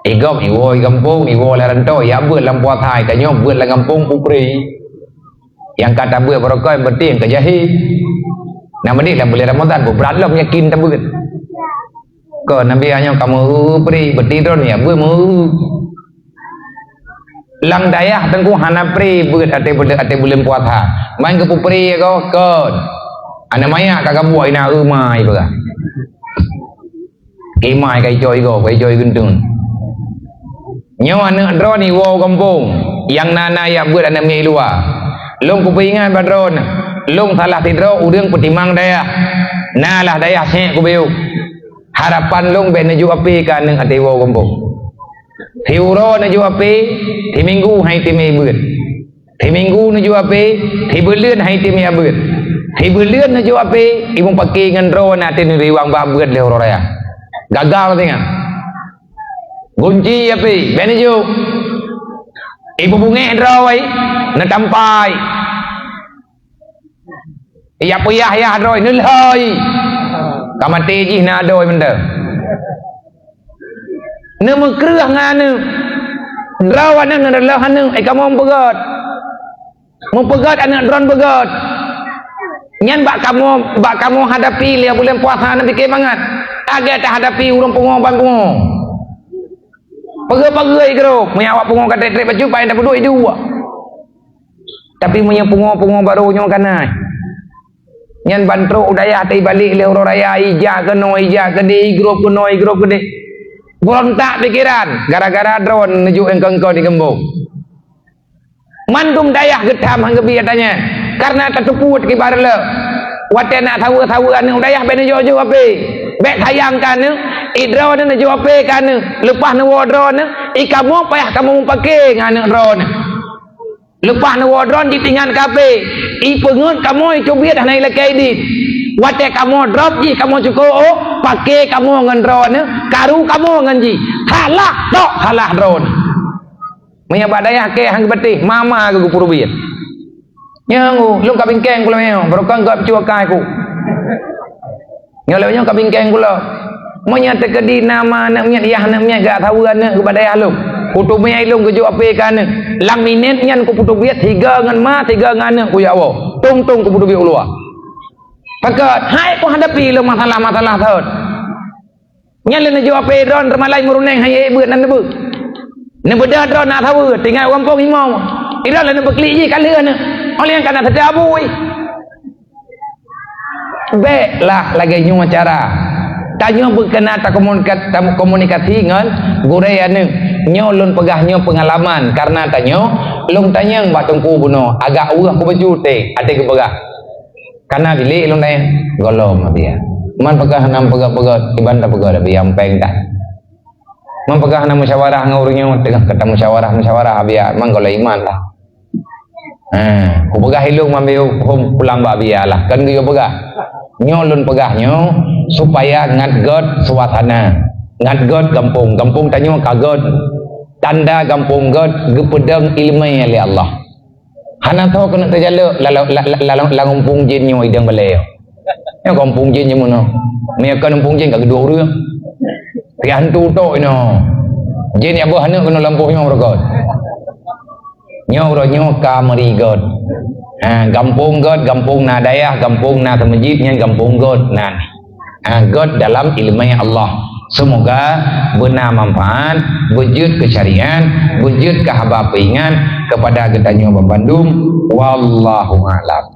igom iwo kampung iwo laranto ya beut lam puasa kanyo beut la kampung pupri yang kata beut barokah berarti ke jahil nama ni dalam bulan Ramadan berat lah yakin tak beut ko nabi hanya kamu pri berarti don ya beut mu lang dayah tengku hana pri beut ate bulan puasa main ke pupri ko kon ana maya kakak buai na umai ba kimai kai joy gendung nyo ana drone ni wo kampung yang nana ya beut ana mi luar long kupingan ba drone long salah tidro urang petimang dayah nalah dayah sek ku beu harapan long ben naju api kan nang ate wo kampung Thiuro naju api thi minggu hai ti mi beut thi minggu naju api thi bulan hai ti mi beut thi bulan naju api ibu pakai ngan ro na tin riwang ba beut le ro ya gagal tengah gunci api ben naju ibu bunge ro ai na tampai ya puyah ya rồi nul hơi kamati ji na doi benda ne mekrah ngane rawan nang adalah hanung kamu mempegat anak drone begat nyan bak kamu hadapi lihat bulan puasa nanti ke banget agak tak hadapi urang pengoban pengo pege-pege kero menyawak pengo kat trek baju pai dak duit dua tapi punya pengo baru nyo kanai nyan bantro udaya tai balik le orang raya ija ke no ija ke di grup ke no grup ke di berontak pikiran gara-gara drone menuju engkau di gembok mandum dayah getam hang gebi katanya karena terteput ki barle wate nak tahu anu dayah ben jojo ape bek sayang kan drone ne jo ape kan lepas ne drone kamu payah kamu pakai ngane drone lepas ne drone ditinggal kape pengut kamu cubit hanai lakai dit wate kamu drop ji kamu cukup pakai kamu ngan drone karu kamu ngan ji halah tok halah drone punya badayah ke hang betih mama ke purubiat nyangu lu ka bingkeng kula meo barokah gap cuakai ku nyolewnya ka bingkeng kula monya tekedi nama nak miat yah nak miat gak tahu ana ke badayah lu putu mai lu ke jo ape kan lang minit nyan ku putu biat 3 ngan ma 3 ngan ku ya wo tung ku putu biat luar pakat hai ku hadapi lu masalah thot nyan le jo ape don remalai muruneng hai beut nan beut ne beda don nak tahu tinggal kampung imau ira le ne bekli ji kala ne oleh yang kana tidak abui be lah lagi nyu cara tanya berkenaan tak komunikasi ngan gurei anu nyo lun pegah nyo pengalaman karena tanya lung tanya batungku buno agak urah ku baju te ate ke pegah karena bilik lung tanya golom dia man pegah nam pegah iban ta pegah bi ampeng tak man pegah nam musyawarah ngurunyo tengah kata musyawarah biar man golai iman lah ku pegah ilung mambiu pulang ba biarlah kan dia pegah nyo lun pegah nyo supaya ngadgot suasana ngadgot kampung tanyo kagot tanda kampung god gepedang ilmu oleh Allah hana tho kena terjala la kampung jin nyo idang baleo ya kampung jin nyo mono me kampung jin ka kedua urang pi hantu tok no jin ya bo hana kena lampuh nyo rogot nyo ka merigot kampung god kampung na dayah kampung na masjid nya kampung god nah God dalam ilmu Allah semoga benar manfaat wujud kesyarian wujud kehabapingan kepada kita nyoba Bandung wallahu a'lam.